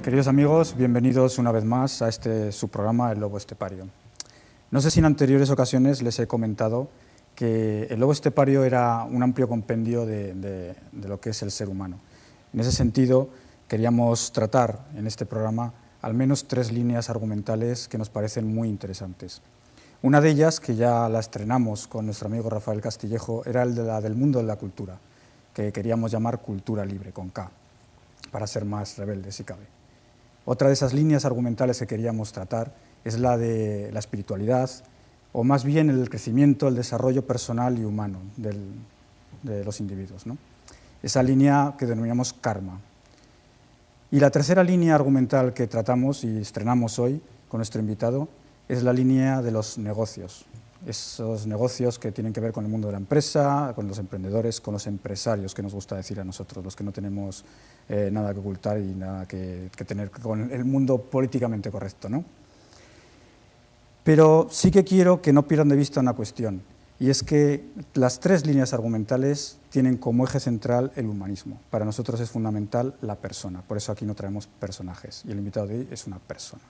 Queridos amigos, bienvenidos una vez más a este su programa El Lobo Estepario. No sé si en anteriores ocasiones les he comentado que el lobo estepario era un amplio compendio de lo que es el ser humano. En ese sentido, queríamos tratar en este programa al menos 3 líneas argumentales que nos parecen muy interesantes. Una de ellas, que ya la estrenamos con nuestro amigo Rafael Castillejo, era la del mundo de la cultura, que queríamos llamar cultura libre, con K, para ser más rebeldes si cabe. Otra de esas líneas argumentales que queríamos tratar es la de la espiritualidad, o más bien el crecimiento, el desarrollo personal y humano de los individuos, ¿no? Esa línea que denominamos karma. Y la tercera línea argumental que tratamos y estrenamos hoy con nuestro invitado es la línea de los negocios. Esos negocios que tienen que ver con el mundo de la empresa, con los emprendedores, con los empresarios, que nos gusta decir a nosotros, los que no tenemos nada que ocultar y nada que tener con el mundo políticamente correcto, ¿no? Pero sí que quiero que no pierdan de vista una cuestión, y es que las 3 líneas argumentales tienen como eje central el humanismo. Para nosotros es fundamental la persona, por eso aquí no traemos personajes, y el invitado de hoy es una persona.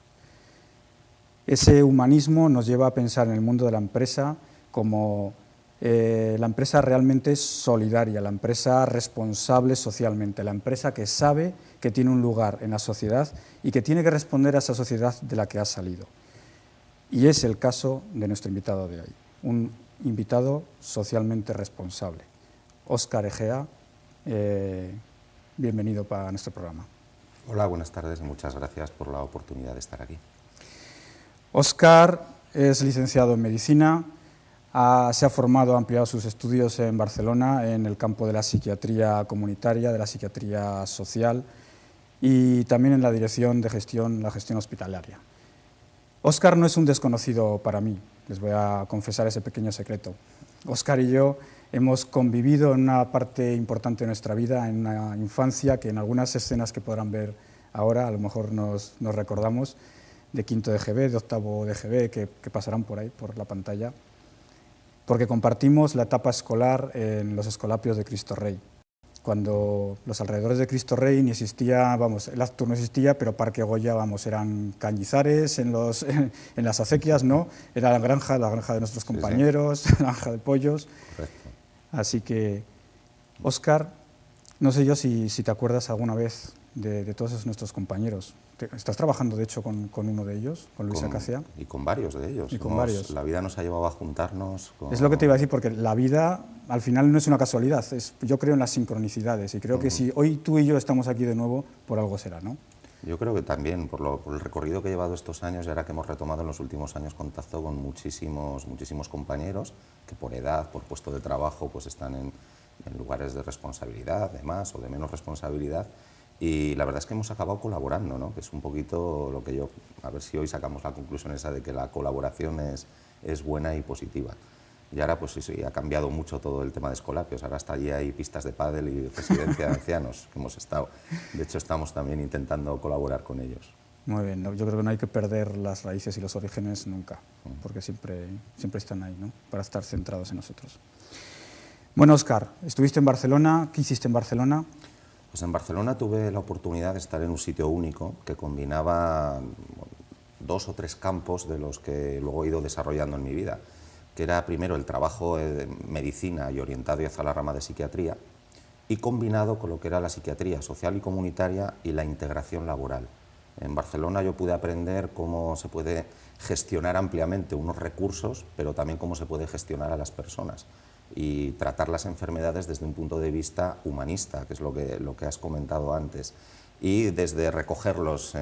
Ese humanismo nos lleva a pensar en el mundo de la empresa como la empresa realmente solidaria, la empresa responsable socialmente, la empresa que sabe que tiene un lugar en la sociedad y que tiene que responder a esa sociedad de la que ha salido. Y es el caso de nuestro invitado de hoy, un invitado socialmente responsable. Óscar Egea, bienvenido para nuestro programa. Hola, buenas tardes y muchas gracias por la oportunidad de estar aquí. Óscar es licenciado en Medicina, se ha formado, ha ampliado sus estudios en Barcelona en el campo de la psiquiatría comunitaria, de la psiquiatría social y también en la dirección de gestión, la gestión hospitalaria. Óscar no es un desconocido para mí, les voy a confesar ese pequeño secreto. Óscar y yo hemos convivido en una parte importante de nuestra vida, en una infancia que en algunas escenas que podrán ver ahora a lo mejor nos recordamos, de quinto de GB, de octavo de GB, que pasarán por ahí, por la pantalla, porque compartimos la etapa escolar en los Escolapios de Cristo Rey, cuando los alrededores de Cristo Rey ni existía, vamos, el acto no existía, pero Parque Goya, vamos, eran cañizares en las acequias, ¿no? Era la granja de nuestros compañeros, sí, sí. La granja de pollos. Correcto. Así que, Óscar, no sé yo si te acuerdas alguna vez de todos nuestros compañeros. ¿Estás trabajando, de hecho, con uno de ellos, con Luis Acacia? Y con varios de ellos. Y con varios. La vida nos ha llevado a juntarnos. Es lo que te iba a decir, porque la vida, al final, no es una casualidad. Yo creo en las sincronicidades y creo que si hoy tú y yo estamos aquí de nuevo, por algo será, ¿no? Yo creo que también, por el recorrido que he llevado estos años, y ahora que hemos retomado en los últimos años contacto con muchísimos compañeros que por edad, por puesto de trabajo, pues están en lugares de responsabilidad, de más o de menos responsabilidad. Y la verdad es que hemos acabado colaborando, ¿no? Que es un poquito lo que yo, a ver si hoy sacamos la conclusión esa de que la colaboración es buena y positiva. Y ahora pues sí, ha cambiado mucho todo el tema de Escolapios, ahora hasta allí hay pistas de pádel y residencia de ancianos que hemos estado. De hecho estamos también intentando colaborar con ellos. Muy bien, yo creo que no hay que perder las raíces y los orígenes nunca, porque siempre están ahí, ¿no? Para estar centrados en nosotros. Bueno, Óscar, estuviste en Barcelona, ¿qué hiciste en Barcelona? Pues en Barcelona tuve la oportunidad de estar en un sitio único que combinaba 2 o 3 campos de los que luego he ido desarrollando en mi vida, que era primero el trabajo de medicina y orientado hacia la rama de psiquiatría y combinado con lo que era la psiquiatría social y comunitaria y la integración laboral. En Barcelona yo pude aprender cómo se puede gestionar ampliamente unos recursos, pero también cómo se puede gestionar a las personas y tratar las enfermedades desde un punto de vista humanista, que es lo que has comentado antes, y desde recogerlos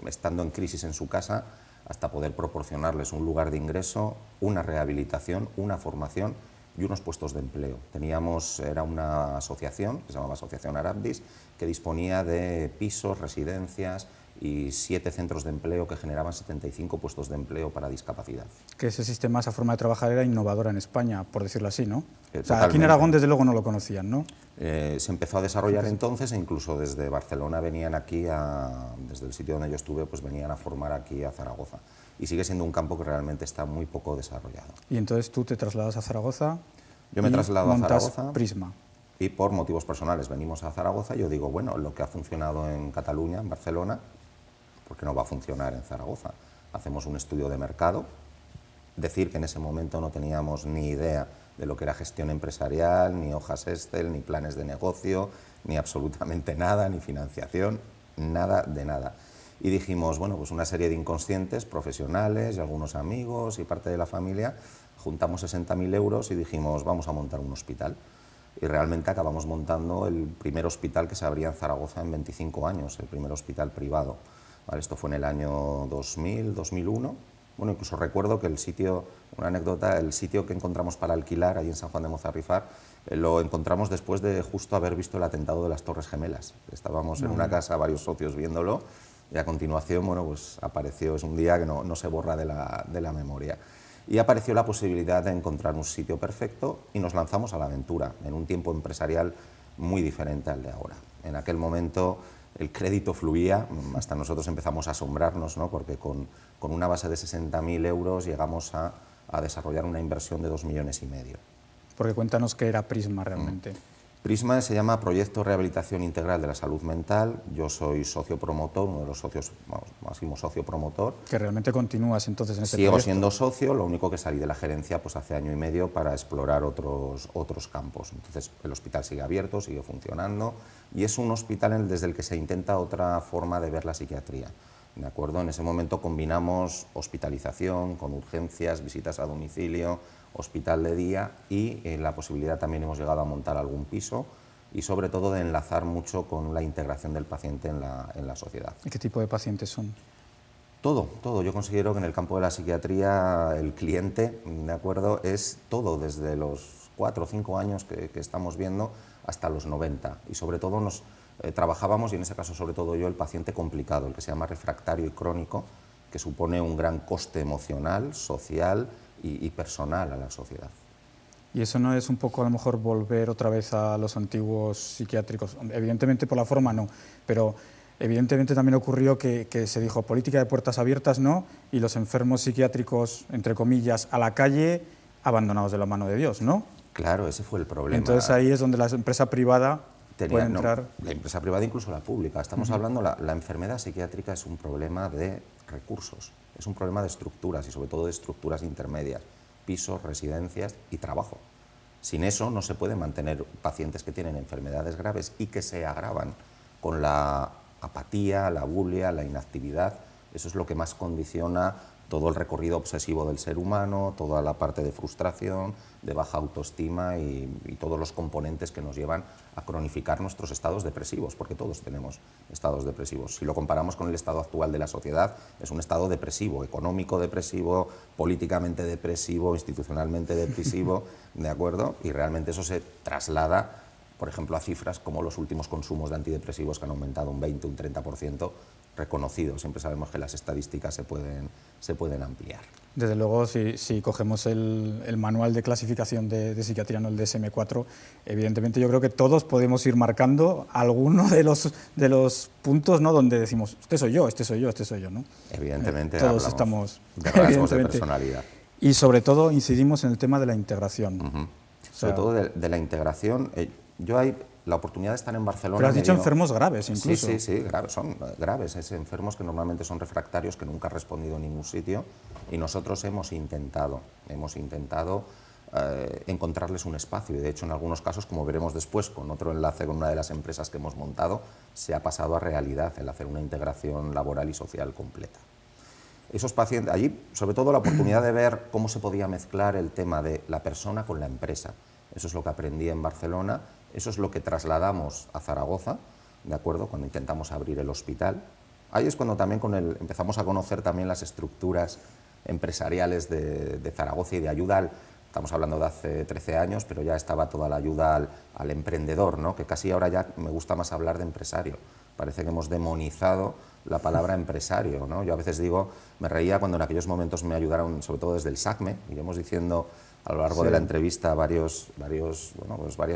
estando en crisis en su casa hasta poder proporcionarles un lugar de ingreso, una rehabilitación, una formación y unos puestos de empleo. Era una asociación, que se llamaba Asociación Arabdis, que disponía de pisos, residencias y 7 centros de empleo que generaban 75 puestos de empleo para discapacidad. Que ese sistema, esa forma de trabajar era innovadora en España, por decirlo así, ¿no? O sea, aquí en Aragón desde luego no lo conocían, ¿no? Se empezó a desarrollar entonces e incluso desde Barcelona venían aquí, desde el sitio donde yo estuve, pues venían a formar aquí a Zaragoza. Y sigue siendo un campo que realmente está muy poco desarrollado. Y entonces tú te trasladas a Zaragoza. Yo me traslado a Zaragoza. Prisma. Y por motivos personales venimos a Zaragoza. Yo digo, bueno, lo que ha funcionado en Cataluña, en Barcelona, porque no va a funcionar en Zaragoza. Hacemos un estudio de mercado, decir que en ese momento no teníamos ni idea de lo que era gestión empresarial, ni hojas Excel, ni planes de negocio, ni absolutamente nada, ni financiación, nada de nada. Y dijimos, bueno, pues una serie de inconscientes, profesionales y algunos amigos y parte de la familia, juntamos 60.000 euros y dijimos, vamos a montar un hospital. Y realmente acabamos montando el primer hospital que se abría en Zaragoza en 25 años, el primer hospital privado. ¿Vale? Esto fue en el año 2000, 2001. Bueno, incluso recuerdo que el sitio, una anécdota, el sitio que encontramos para alquilar, ahí en San Juan de Mozarrifar, lo encontramos después de justo haber visto el atentado de las Torres Gemelas. Estábamos en una casa, varios socios viéndolo, y a continuación, bueno, pues apareció, es un día que no se borra de la memoria. Y apareció la posibilidad de encontrar un sitio perfecto y nos lanzamos a la aventura, en un tiempo empresarial muy diferente al de ahora. En aquel momento el crédito fluía, hasta nosotros empezamos a asombrarnos, ¿no? Porque con una base de 60.000 euros llegamos a desarrollar una inversión de 2,5 millones. Porque cuéntanos qué era Prisma realmente. Prisma se llama Proyecto Rehabilitación Integral de la Salud Mental. Yo soy socio promotor, uno de los socios, máximo socio promotor. Que realmente continúas entonces en este proyecto. Sigo siendo socio, lo único que salí de la gerencia pues hace 1 año y medio para explorar otros campos. Entonces el hospital sigue abierto, sigue funcionando y es un hospital desde el que se intenta otra forma de ver la psiquiatría. ¿De acuerdo? En ese momento combinamos hospitalización con urgencias, visitas a domicilio, hospital de día y la posibilidad también hemos llegado a montar algún piso y sobre todo de enlazar mucho con la integración del paciente en la sociedad. ¿Y qué tipo de pacientes son? Todo. Yo considero que en el campo de la psiquiatría el cliente, ¿de acuerdo?, es todo, desde los 4 o 5 años que estamos viendo hasta los 90 y sobre todo nos trabajábamos, y en ese caso sobre todo yo, el paciente complicado, el que se llama refractario y crónico, que supone un gran coste emocional, social y personal a la sociedad. ¿Y eso no es un poco a lo mejor volver otra vez a los antiguos psiquiátricos? Evidentemente por la forma no, pero evidentemente también ocurrió que se dijo política de puertas abiertas no, y los enfermos psiquiátricos, entre comillas, a la calle, abandonados de la mano de Dios, ¿no? Claro, ese fue el problema. Entonces ahí es donde la empresa privada puede entrar. No, la empresa privada, incluso la pública. Estamos hablando, la enfermedad psiquiátrica es un problema de recursos, es un problema de estructuras y sobre todo de estructuras intermedias, pisos, residencias y trabajo. Sin eso no se pueden mantener pacientes que tienen enfermedades graves y que se agravan con la apatía, la bulia, la inactividad. Eso es lo que más condiciona todo el recorrido obsesivo del ser humano, toda la parte de frustración, de baja autoestima y todos los componentes que nos llevan a cronificar nuestros estados depresivos, porque todos tenemos estados depresivos. Si lo comparamos con el estado actual de la sociedad, es un estado depresivo, económico depresivo, políticamente depresivo, institucionalmente depresivo, ¿de acuerdo? Y realmente eso se traslada, por ejemplo, a cifras como los últimos consumos de antidepresivos que han aumentado un 20, un 30%, reconocido. Siempre sabemos que las estadísticas se pueden ampliar. Desde luego, si cogemos el manual de clasificación de psiquiatría, no el DSM-4, evidentemente yo creo que todos podemos ir marcando alguno de los puntos, ¿no?, donde decimos, este soy yo, ¿no? Evidentemente, todos estamos de rasgos de personalidad. Y sobre todo incidimos en el tema de la integración. Sobre todo de la integración. Yo hay la oportunidad de estar en Barcelona. Pero has dicho enfermos graves incluso. Sí, graves, son graves. Es enfermos que normalmente son refractarios, que nunca han respondido en ningún sitio, y nosotros hemos intentado encontrarles un espacio, y de hecho en algunos casos, como veremos después con otro enlace con una de las empresas que hemos montado, se ha pasado a realidad el hacer una integración laboral y social completa. Esos pacientes, allí sobre todo la oportunidad de ver cómo se podía mezclar el tema de la persona con la empresa. Eso es lo que aprendí en Barcelona, eso es lo que trasladamos a Zaragoza, ¿de acuerdo?, cuando intentamos abrir el hospital. Ahí es cuando también empezamos a conocer también las estructuras empresariales de Zaragoza y de ayuda estamos hablando de hace 13 años, pero ya estaba toda la ayuda al emprendedor, ¿no?, que casi ahora ya me gusta más hablar de empresario. Parece que hemos demonizado la palabra empresario, ¿no? Yo a veces digo, me reía cuando en aquellos momentos me ayudaron, sobre todo desde el SACME, iremos diciendo a lo largo de la entrevista varias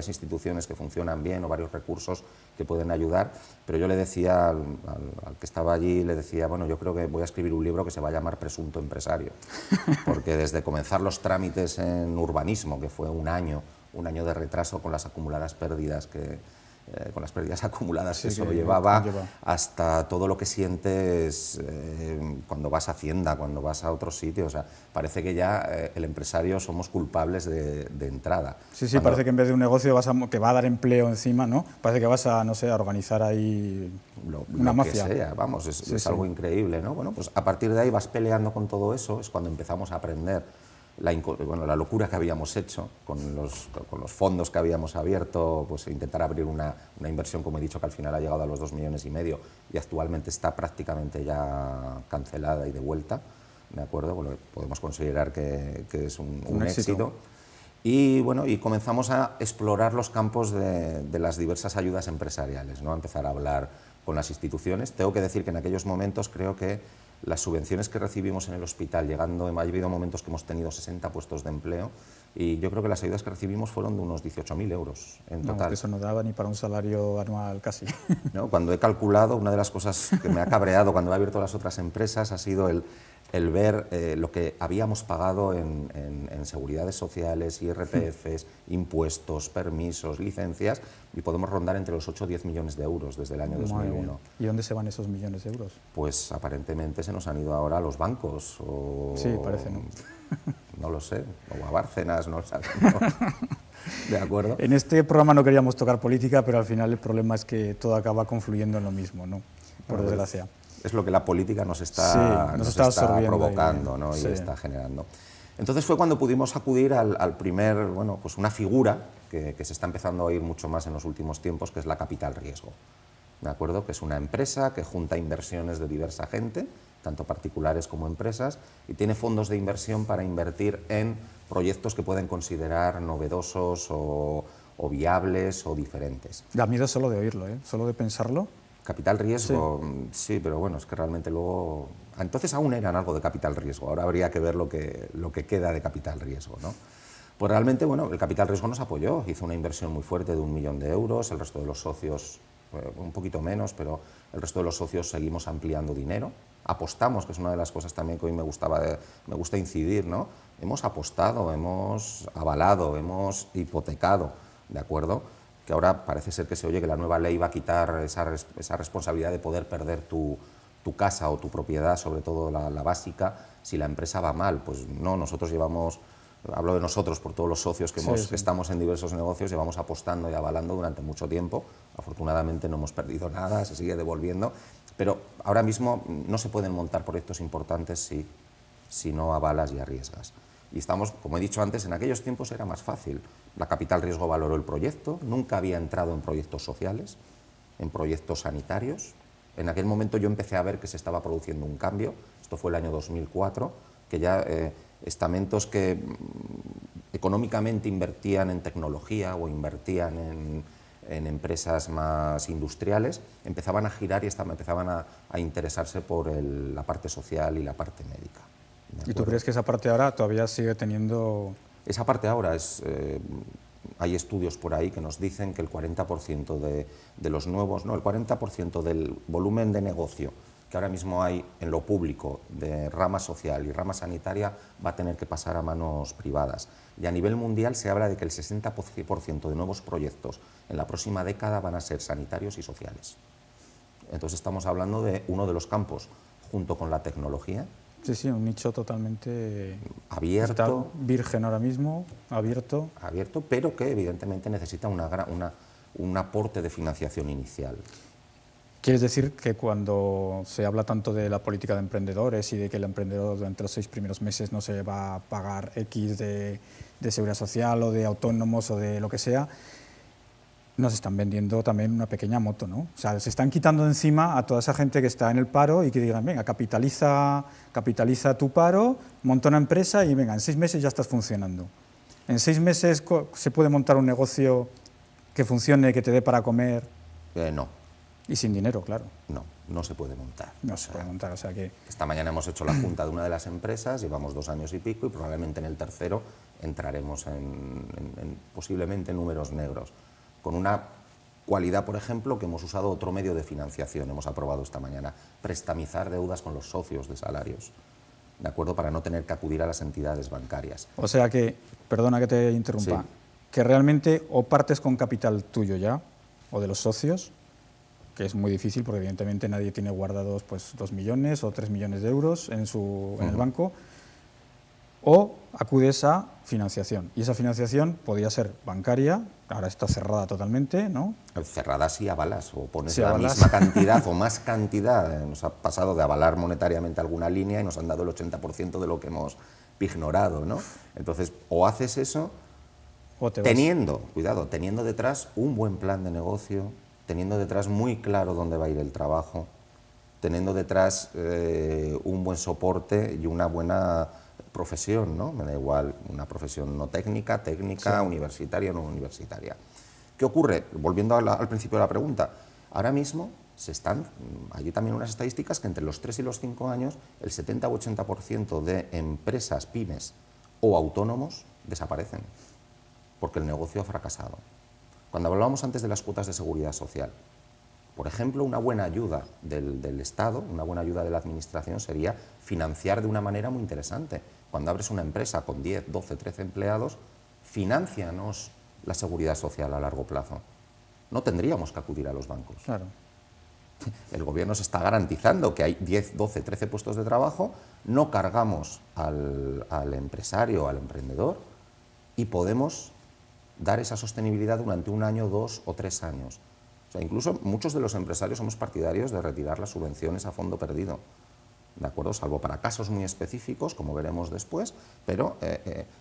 instituciones que funcionan bien o varios recursos que pueden ayudar, pero yo le decía al que estaba allí, le decía, bueno, yo creo que voy a escribir un libro que se va a llamar Presunto Empresario, porque desde comenzar los trámites en urbanismo, que fue un año de retraso con las acumuladas pérdidas con las pérdidas acumuladas Sí, que eso que llevaba, conlleva. hasta todo lo que sientes cuando vas a Hacienda, cuando vas a otros sitios. O sea, parece que ya el empresario somos culpables de entrada. Sí, sí, Cuando, parece que en vez de un negocio que va a dar empleo encima, ¿no? Parece que vas a, no sé, a organizar ahí una lo que mafia. sea, vamos, Sí, es sí. algo increíble, ¿no? Bueno, pues a partir de ahí vas peleando con todo eso, es cuando empezamos a aprender la locura que habíamos hecho con los fondos que habíamos abierto, pues intentar abrir una inversión, como he dicho, que al final ha llegado a los 2,5 millones y actualmente está prácticamente ya cancelada y de vuelta, ¿de acuerdo? Bueno, podemos considerar que es un éxito. Y bueno, y comenzamos a explorar los campos de las diversas ayudas empresariales, ¿no? A empezar a hablar con las instituciones. Tengo que decir que en aquellos momentos creo que las subvenciones que recibimos en el hospital, ha habido momentos que hemos tenido 60 puestos de empleo, y yo creo que las ayudas que recibimos fueron de unos 18.000 euros en Vamos, total. que eso no daba ni para un salario anual casi. ¿No? Cuando he calculado, una de las cosas que me ha cabreado cuando he abierto las otras empresas ha sido el ver lo que habíamos pagado en seguridades sociales, IRPFs, impuestos, permisos, licencias, y podemos rondar entre los 8 o 10 millones de euros desde el año 2001. ¿Y dónde se van esos millones de euros? Pues aparentemente se nos han ido ahora a los bancos. Sí, parece, ¿no? No lo sé, o a Bárcenas, no lo sabemos. ¿De acuerdo? En este programa no queríamos tocar política, pero al final el problema es que todo acaba confluyendo en lo mismo, ¿no? Por desgracia. Es lo que la política nos está provocando, ¿no? Sí. Y está generando. Entonces fue cuando pudimos acudir al primer, bueno, pues una figura que se está empezando a oír mucho más en los últimos tiempos, que es la capital riesgo. ¿De acuerdo? Que es una empresa que junta inversiones de diversa gente, tanto particulares como empresas, y tiene fondos de inversión para invertir en proyectos que pueden considerar novedosos o viables o diferentes. Da miedo solo de oírlo, ¿eh? Solo de pensarlo. Capital riesgo, sí, pero bueno, es que realmente luego... Entonces aún eran algo de capital riesgo, ahora habría que ver lo que queda de capital riesgo, ¿no? Pues realmente, bueno, el capital riesgo nos apoyó, hizo una inversión muy fuerte de 1 millón de euros, el resto de los socios, un poquito menos, pero el resto de los socios seguimos ampliando dinero, apostamos, que es una de las cosas también que hoy me gusta incidir, ¿no? Hemos apostado, hemos avalado, hemos hipotecado, ¿de acuerdo? Que ahora parece ser que se oye que la nueva ley va a quitar esa responsabilidad de poder perder tu casa o tu propiedad, sobre todo la básica, si la empresa va mal. Pues no, nosotros llevamos, hablo de nosotros por todos los socios que estamos en diversos negocios, llevamos apostando y avalando durante mucho tiempo. Afortunadamente no hemos perdido nada, se sigue devolviendo, pero ahora mismo no se pueden montar proyectos importantes si no avalas y arriesgas. Y estamos, como he dicho antes, en aquellos tiempos era más fácil. La capital riesgo valoró el proyecto, nunca había entrado en proyectos sociales, en proyectos sanitarios. En aquel momento yo empecé a ver que se estaba produciendo un cambio, esto fue el año 2004, que ya estamentos que económicamente invertían en tecnología o invertían en empresas más industriales, empezaban a girar y empezaban a interesarse por la parte social y la parte médica. ¿Y tú crees que esa parte ahora todavía sigue teniendo...? Esa parte ahora hay estudios por ahí que nos dicen que el 40% de los nuevos, no, el 40% del volumen de negocio que ahora mismo hay en lo público de rama social y rama sanitaria va a tener que pasar a manos privadas. Y a nivel mundial se habla de que el 60% de nuevos proyectos en la próxima década van a ser sanitarios y sociales. Entonces estamos hablando de uno de los campos, junto con la tecnología. Sí, sí, un nicho totalmente abierto. Está virgen ahora mismo, abierto. Abierto, pero que evidentemente necesita un aporte de financiación inicial. ¿Quieres decir que cuando se habla tanto de la política de emprendedores y de que el emprendedor durante los 6 primeros meses no se va a pagar X de seguridad social o de autónomos o de lo que sea, nos están vendiendo también una pequeña moto, ¿no? O sea, se están quitando de encima a toda esa gente que está en el paro y que digan, venga, capitaliza tu paro, monta una empresa y venga, en 6 meses ya estás funcionando. En 6 meses se puede montar un negocio que funcione, que te dé para comer. No. Y sin dinero, claro. No se puede montar. No se puede montar, o sea que... Esta mañana hemos hecho la junta de una de las empresas, llevamos 2 años y pico y probablemente en el tercero entraremos posiblemente en números negros. Con una cualidad, por ejemplo, que hemos usado otro medio de financiación, hemos aprobado esta mañana, prestamizar deudas con los socios de salarios, ¿de acuerdo? Para no tener que acudir a las entidades bancarias. O sea que, perdona que te interrumpa, que realmente o partes con capital tuyo ya, o de los socios, que es muy difícil porque evidentemente nadie tiene guardados pues 2 millones o 3 millones de euros en el banco, o acudes a financiación. Y esa financiación podría ser bancaria, ahora está cerrada totalmente, ¿no? Cerrada si avalas o pones Si la avalas. misma cantidad o más cantidad. Nos ha pasado de avalar monetariamente alguna línea y nos han dado el 80% de lo que hemos ignorado, ¿no? Entonces, o haces eso O te vas. teniendo detrás un buen plan de negocio, teniendo detrás muy claro dónde va a ir el trabajo, teniendo detrás un buen soporte y una buena profesión, ¿no? Me da igual una profesión no técnica, sí, universitaria o no universitaria. ¿Qué ocurre? Volviendo al principio de la pregunta, ahora mismo hay también unas estadísticas que entre los 3 y los 5 años el 70 o 80% de empresas, pymes o autónomos desaparecen porque el negocio ha fracasado. Cuando hablábamos antes de las cuotas de seguridad social, por ejemplo, una buena ayuda del Estado, una buena ayuda de la Administración sería financiar de una manera muy interesante. Cuando abres una empresa con 10, 12, 13 empleados, financianos la seguridad social a largo plazo. No tendríamos que acudir a los bancos. Claro. El gobierno se está garantizando que hay 10, 12, 13 puestos de trabajo, no cargamos al empresario, al emprendedor, y podemos dar esa sostenibilidad durante 1 año, 2 o 3 años. O sea, incluso muchos de los empresarios somos partidarios de retirar las subvenciones a fondo perdido, ¿de acuerdo? Salvo para casos muy específicos, como veremos después, pero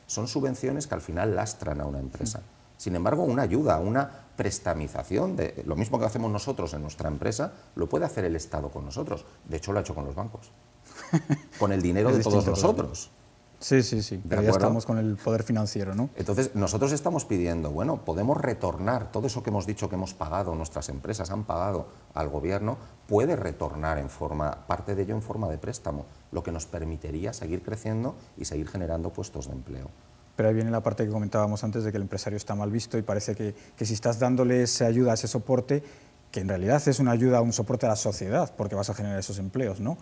son subvenciones que al final lastran a una empresa. Sin embargo, una ayuda, una prestamización, de lo mismo que hacemos nosotros en nuestra empresa, lo puede hacer el Estado con nosotros. De hecho, lo ha hecho con los bancos, con el dinero de todos nosotros. Sí, sí, sí, pero ya estamos con el poder financiero, ¿no? Entonces, nosotros estamos pidiendo, bueno, podemos retornar todo eso que hemos dicho que hemos pagado, nuestras empresas han pagado al gobierno, puede retornar parte de ello en forma de préstamo, lo que nos permitiría seguir creciendo y seguir generando puestos de empleo. Pero ahí viene la parte que comentábamos antes de que el empresario está mal visto y parece que si estás dándole esa ayuda, ese soporte, que en realidad es una ayuda, un soporte a la sociedad, porque vas a generar esos empleos, ¿no?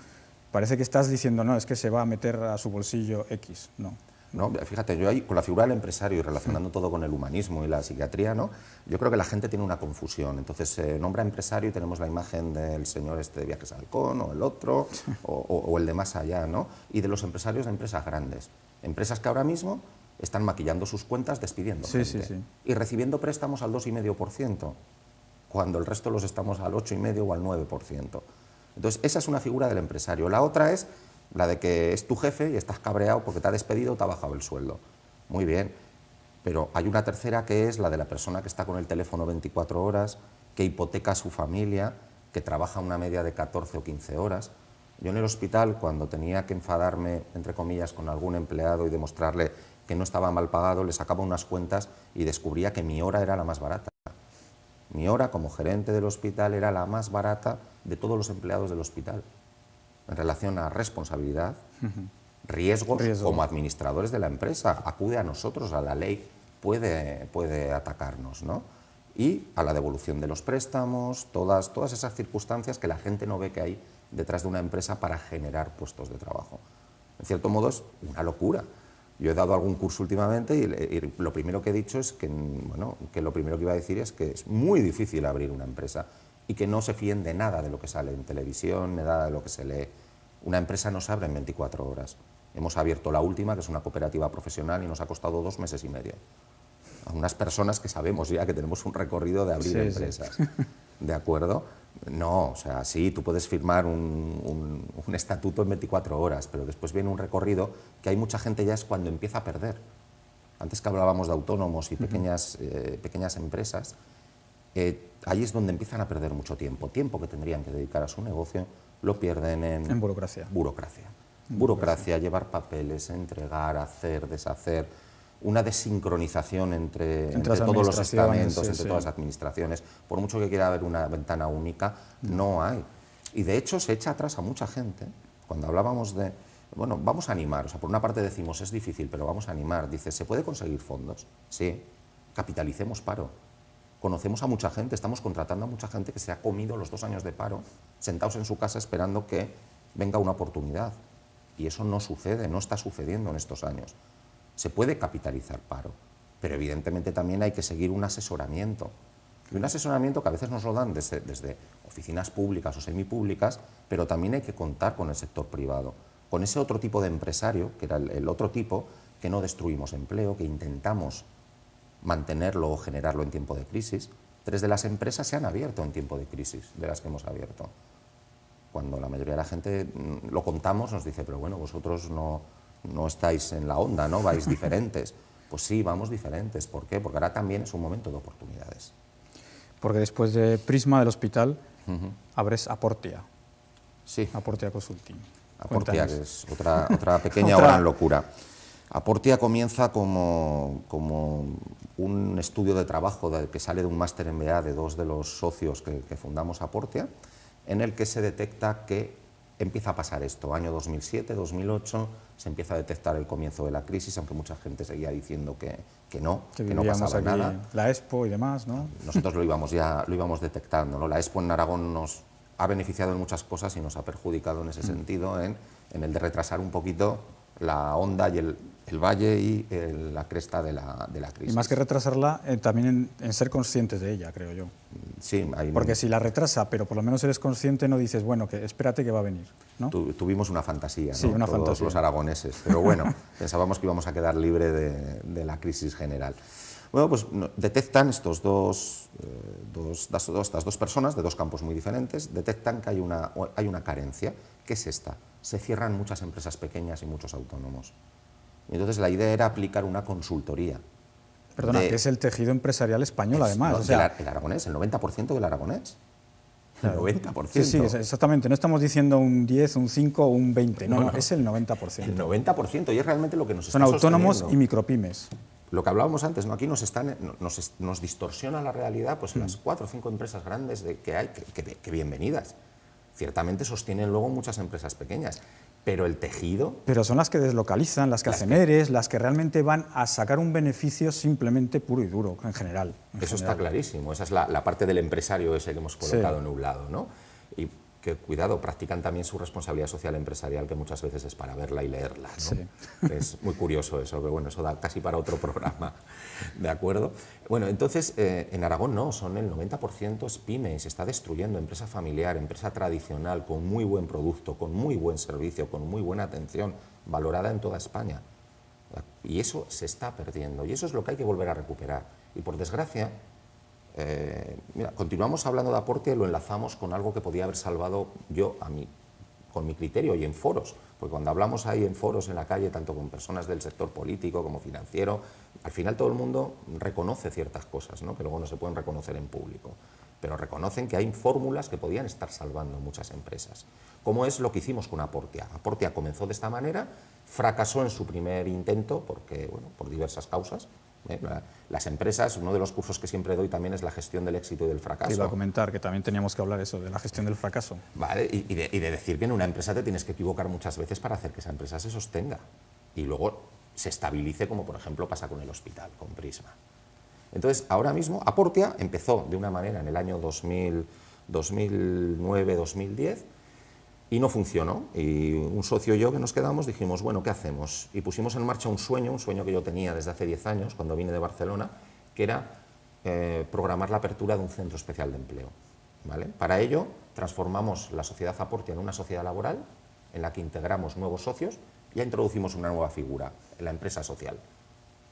Parece que estás diciendo, no, es que se va a meter a su bolsillo X, no. No, fíjate, yo ahí con la figura del empresario y relacionando todo con el humanismo y la psiquiatría, ¿no? Yo creo que la gente tiene una confusión. Entonces se nombra empresario y tenemos la imagen del señor de Viajes al Halcón o el otro, o el de más allá, ¿no? Y de los empresarios de empresas grandes. Empresas que ahora mismo están maquillando sus cuentas, despidiendo gente y recibiendo préstamos al 2,5%, cuando el resto los estamos al 8,5% o al 9%. Entonces, esa es una figura del empresario. La otra es la de que es tu jefe y estás cabreado porque te ha despedido o te ha bajado el sueldo. Muy bien, pero hay una tercera que es la de la persona que está con el teléfono 24 horas, que hipoteca a su familia, que trabaja una media de 14 o 15 horas. Yo en el hospital, cuando tenía que enfadarme, entre comillas, con algún empleado y demostrarle que no estaba mal pagado, le sacaba unas cuentas y descubría que mi hora era la más barata. Mi hora como gerente del hospital era la más barata de todos los empleados del hospital, en relación a responsabilidad, riesgos como administradores de la empresa. Acude a nosotros, a la ley puede atacarnos, ¿no? Y a la devolución de los préstamos, todas esas circunstancias que la gente no ve que hay detrás de una empresa para generar puestos de trabajo. En cierto modo es una locura. Yo he dado algún curso últimamente y lo primero que he dicho es que, bueno, que lo primero que iba a decir es que es muy difícil abrir una empresa y que no se fíen de nada de lo que sale en televisión, de nada de lo que se lee. Una empresa no se abre en 24 horas. Hemos abierto la última, que es una cooperativa profesional, y nos ha costado 2 meses y medio. A unas personas que sabemos ya que tenemos un recorrido de abrir empresas. ¿De acuerdo? No, o sea, sí, tú puedes firmar un estatuto en 24 horas, pero después viene un recorrido que hay mucha gente ya es cuando empieza a perder. Antes que hablábamos de autónomos y pequeñas empresas, ahí es donde empiezan a perder mucho tiempo. Tiempo que tendrían que dedicar a su negocio, lo pierden en burocracia. Burocracia, llevar papeles, entregar, hacer, deshacer, una desincronización entre todos los estamentos, entre todas las administraciones. Por mucho que quiera haber una ventana única, no hay. Y de hecho se echa atrás a mucha gente. Cuando hablábamos de, bueno, vamos a animar, o sea, por una parte decimos es difícil, pero vamos a animar. Dice, ¿se puede conseguir fondos? Sí, capitalicemos paro. Conocemos a mucha gente, estamos contratando a mucha gente que se ha comido los 2 años de paro, sentados en su casa esperando que venga una oportunidad. Y eso no sucede, no está sucediendo en estos años. Se puede capitalizar paro, pero evidentemente también hay que seguir un asesoramiento. Y un asesoramiento que a veces nos lo dan desde oficinas públicas o semipúblicas, pero también hay que contar con el sector privado, con ese otro tipo de empresario, que era el otro tipo, que no destruimos empleo, que intentamos mantenerlo o generarlo en tiempo de crisis. 3 de las empresas se han abierto en tiempo de crisis, de las que hemos abierto. Cuando la mayoría de la gente lo contamos, nos dice, pero bueno, vosotros no estáis en la onda, ¿no? Vais diferentes. Pues sí, vamos diferentes. ¿Por qué? Porque ahora también es un momento de oportunidades. Porque después de Prisma del hospital, abres Aportia. Sí. Aportia Consulting. Aportia, que es otra pequeña o gran locura. Aportia comienza como un estudio de trabajo que sale de un máster MBA de 2 de los socios que fundamos Aportia, en el que se detecta que empieza a pasar esto. Año 2007, 2008, se empieza a detectar el comienzo de la crisis, aunque mucha gente seguía diciendo que no pasaba nada. La Expo y demás, ¿no? Nosotros lo íbamos detectando, ¿no? La Expo en Aragón nos ha beneficiado en muchas cosas y nos ha perjudicado en ese sentido, en el de retrasar un poquito la onda y el valle y la cresta de la crisis. Y más que retrasarla, también en ser conscientes de ella, creo yo. Sí, porque si la retrasa, pero por lo menos eres consciente, no dices, bueno, que espérate que va a venir, ¿no? Tuvimos una fantasía, ¿no? Sí, una Todos fantasía. los aragoneses, pero bueno, pensábamos que íbamos a quedar libre de la crisis general. Bueno, pues detectan estas dos personas de 2 campos muy diferentes, detectan que hay una carencia. ¿Qué es esta? Se cierran muchas empresas pequeñas y muchos autónomos. Y entonces la idea era aplicar una consultoría. Perdona, que es el tejido empresarial español, además. No, el aragonés, el 90% del aragonés. Claro. El 90%. Sí, exactamente. No estamos diciendo un 10, un 5 o un 20. No, es el 90%. El 90%, y es realmente lo que nos está Son autónomos sosteniendo. Y micropymes. Lo que hablábamos antes, ¿no? Aquí nos distorsiona la realidad, pues las 4 o 5 empresas grandes que hay, que bienvenidas. Ciertamente sostienen luego muchas empresas pequeñas, pero el tejido... Pero son las que deslocalizan, las que hacen ERES, las que realmente van a sacar un beneficio simplemente puro y duro, en general. Eso está clarísimo, esa es la parte del empresario ese que hemos colocado en un lado, ¿no? Y que, cuidado, practican también su responsabilidad social empresarial, que muchas veces es para verla y leerla, ¿no? Sí. Es muy curioso eso, pero bueno, eso da casi para otro programa, ¿de acuerdo? Bueno, entonces, en Aragón no, son el 90% es pyme, se está destruyendo, empresa familiar, empresa tradicional, con muy buen producto, con muy buen servicio, con muy buena atención, valorada en toda España. Y eso se está perdiendo, y eso es lo que hay que volver a recuperar. Y por desgracia... mira, continuamos hablando de Aportia y lo enlazamos con algo que podía haber salvado yo con mi criterio y en foros, porque cuando hablamos ahí en foros en la calle, tanto con personas del sector político como financiero, al final todo el mundo reconoce ciertas cosas, ¿no? Que luego no se pueden reconocer en público, pero reconocen que hay fórmulas que podían estar salvando muchas empresas, como es lo que hicimos con Aportia. Aportia comenzó de esta manera, fracasó en su primer intento, porque, bueno, por diversas causas. Las empresas, uno de los cursos que siempre doy también es la gestión del éxito y del fracaso. Te iba a comentar que también teníamos que hablar eso, de la gestión del fracaso. Vale, y de decir que en una empresa te tienes que equivocar muchas veces para hacer que esa empresa se sostenga y luego se estabilice, como por ejemplo pasa con el hospital, con Prisma. Entonces, ahora mismo, Aportia empezó de una manera en el año 2009-2010, y no funcionó, y un socio y yo que nos quedamos dijimos, bueno, ¿qué hacemos? Y pusimos en marcha un sueño que yo tenía desde hace 10 años, cuando vine de Barcelona, que era programar la apertura de un centro especial de empleo, ¿vale? Para ello, transformamos la sociedad Aportia en una sociedad laboral, en la que integramos nuevos socios, y ya introducimos una nueva figura, la empresa social,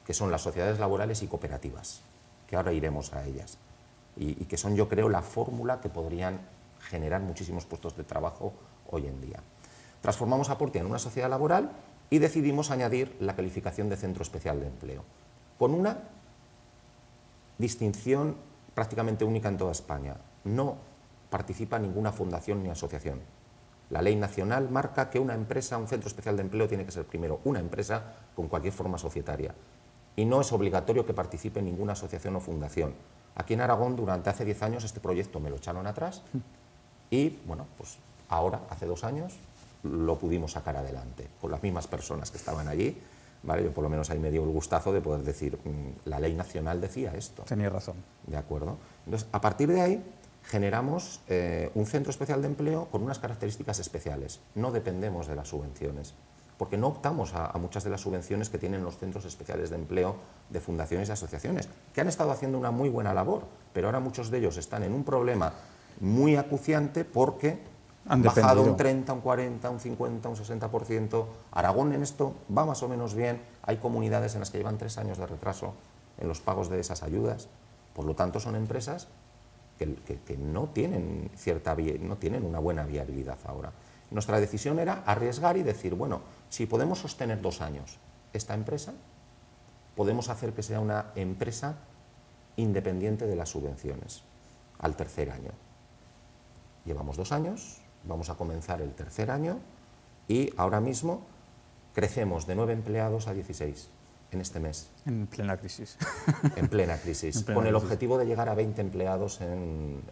que son las sociedades laborales y cooperativas, que ahora iremos a ellas, y que son, yo creo, la fórmula que podrían generar muchísimos puestos de trabajo hoy en día. Transformamos Aportia en una sociedad laboral y decidimos añadir la calificación de centro especial de empleo, con una distinción prácticamente única en toda España. No participa ninguna fundación ni asociación. La ley nacional marca que una empresa, un centro especial de empleo, tiene que ser primero una empresa con cualquier forma societaria. Y no es obligatorio que participe ninguna asociación o fundación. Aquí en Aragón, durante hace 10 años, este proyecto me lo echaron atrás y, bueno, pues ahora, hace 2 años, lo pudimos sacar adelante, con las mismas personas que estaban allí, ¿vale? Yo por lo menos ahí me dio el gustazo de poder decir, la ley nacional decía esto. Tenía razón. ¿De acuerdo? Entonces, a partir de ahí, generamos un centro especial de empleo con unas características especiales. No dependemos de las subvenciones. porque no optamos a muchas de las subvenciones que tienen los centros especiales de empleo de fundaciones y asociaciones, que han estado haciendo una muy buena labor, pero ahora muchos de ellos están en un problema muy acuciante porque han bajado un 30, un 40, un 50, un 60%. Aragón en esto va más o menos bien, hay comunidades en las que llevan 3 años de retraso en los pagos de esas ayudas, por lo tanto son empresas que no tienen no tienen una buena viabilidad ahora. Nuestra decisión era arriesgar y decir, bueno, si podemos sostener 2 años esta empresa, podemos hacer que sea una empresa independiente de las subvenciones al tercer año. Llevamos 2 años, vamos a comenzar el tercer año y ahora mismo crecemos de 9 empleados a 16 en este mes. En plena crisis. En plena crisis, con el objetivo de llegar a 20 empleados en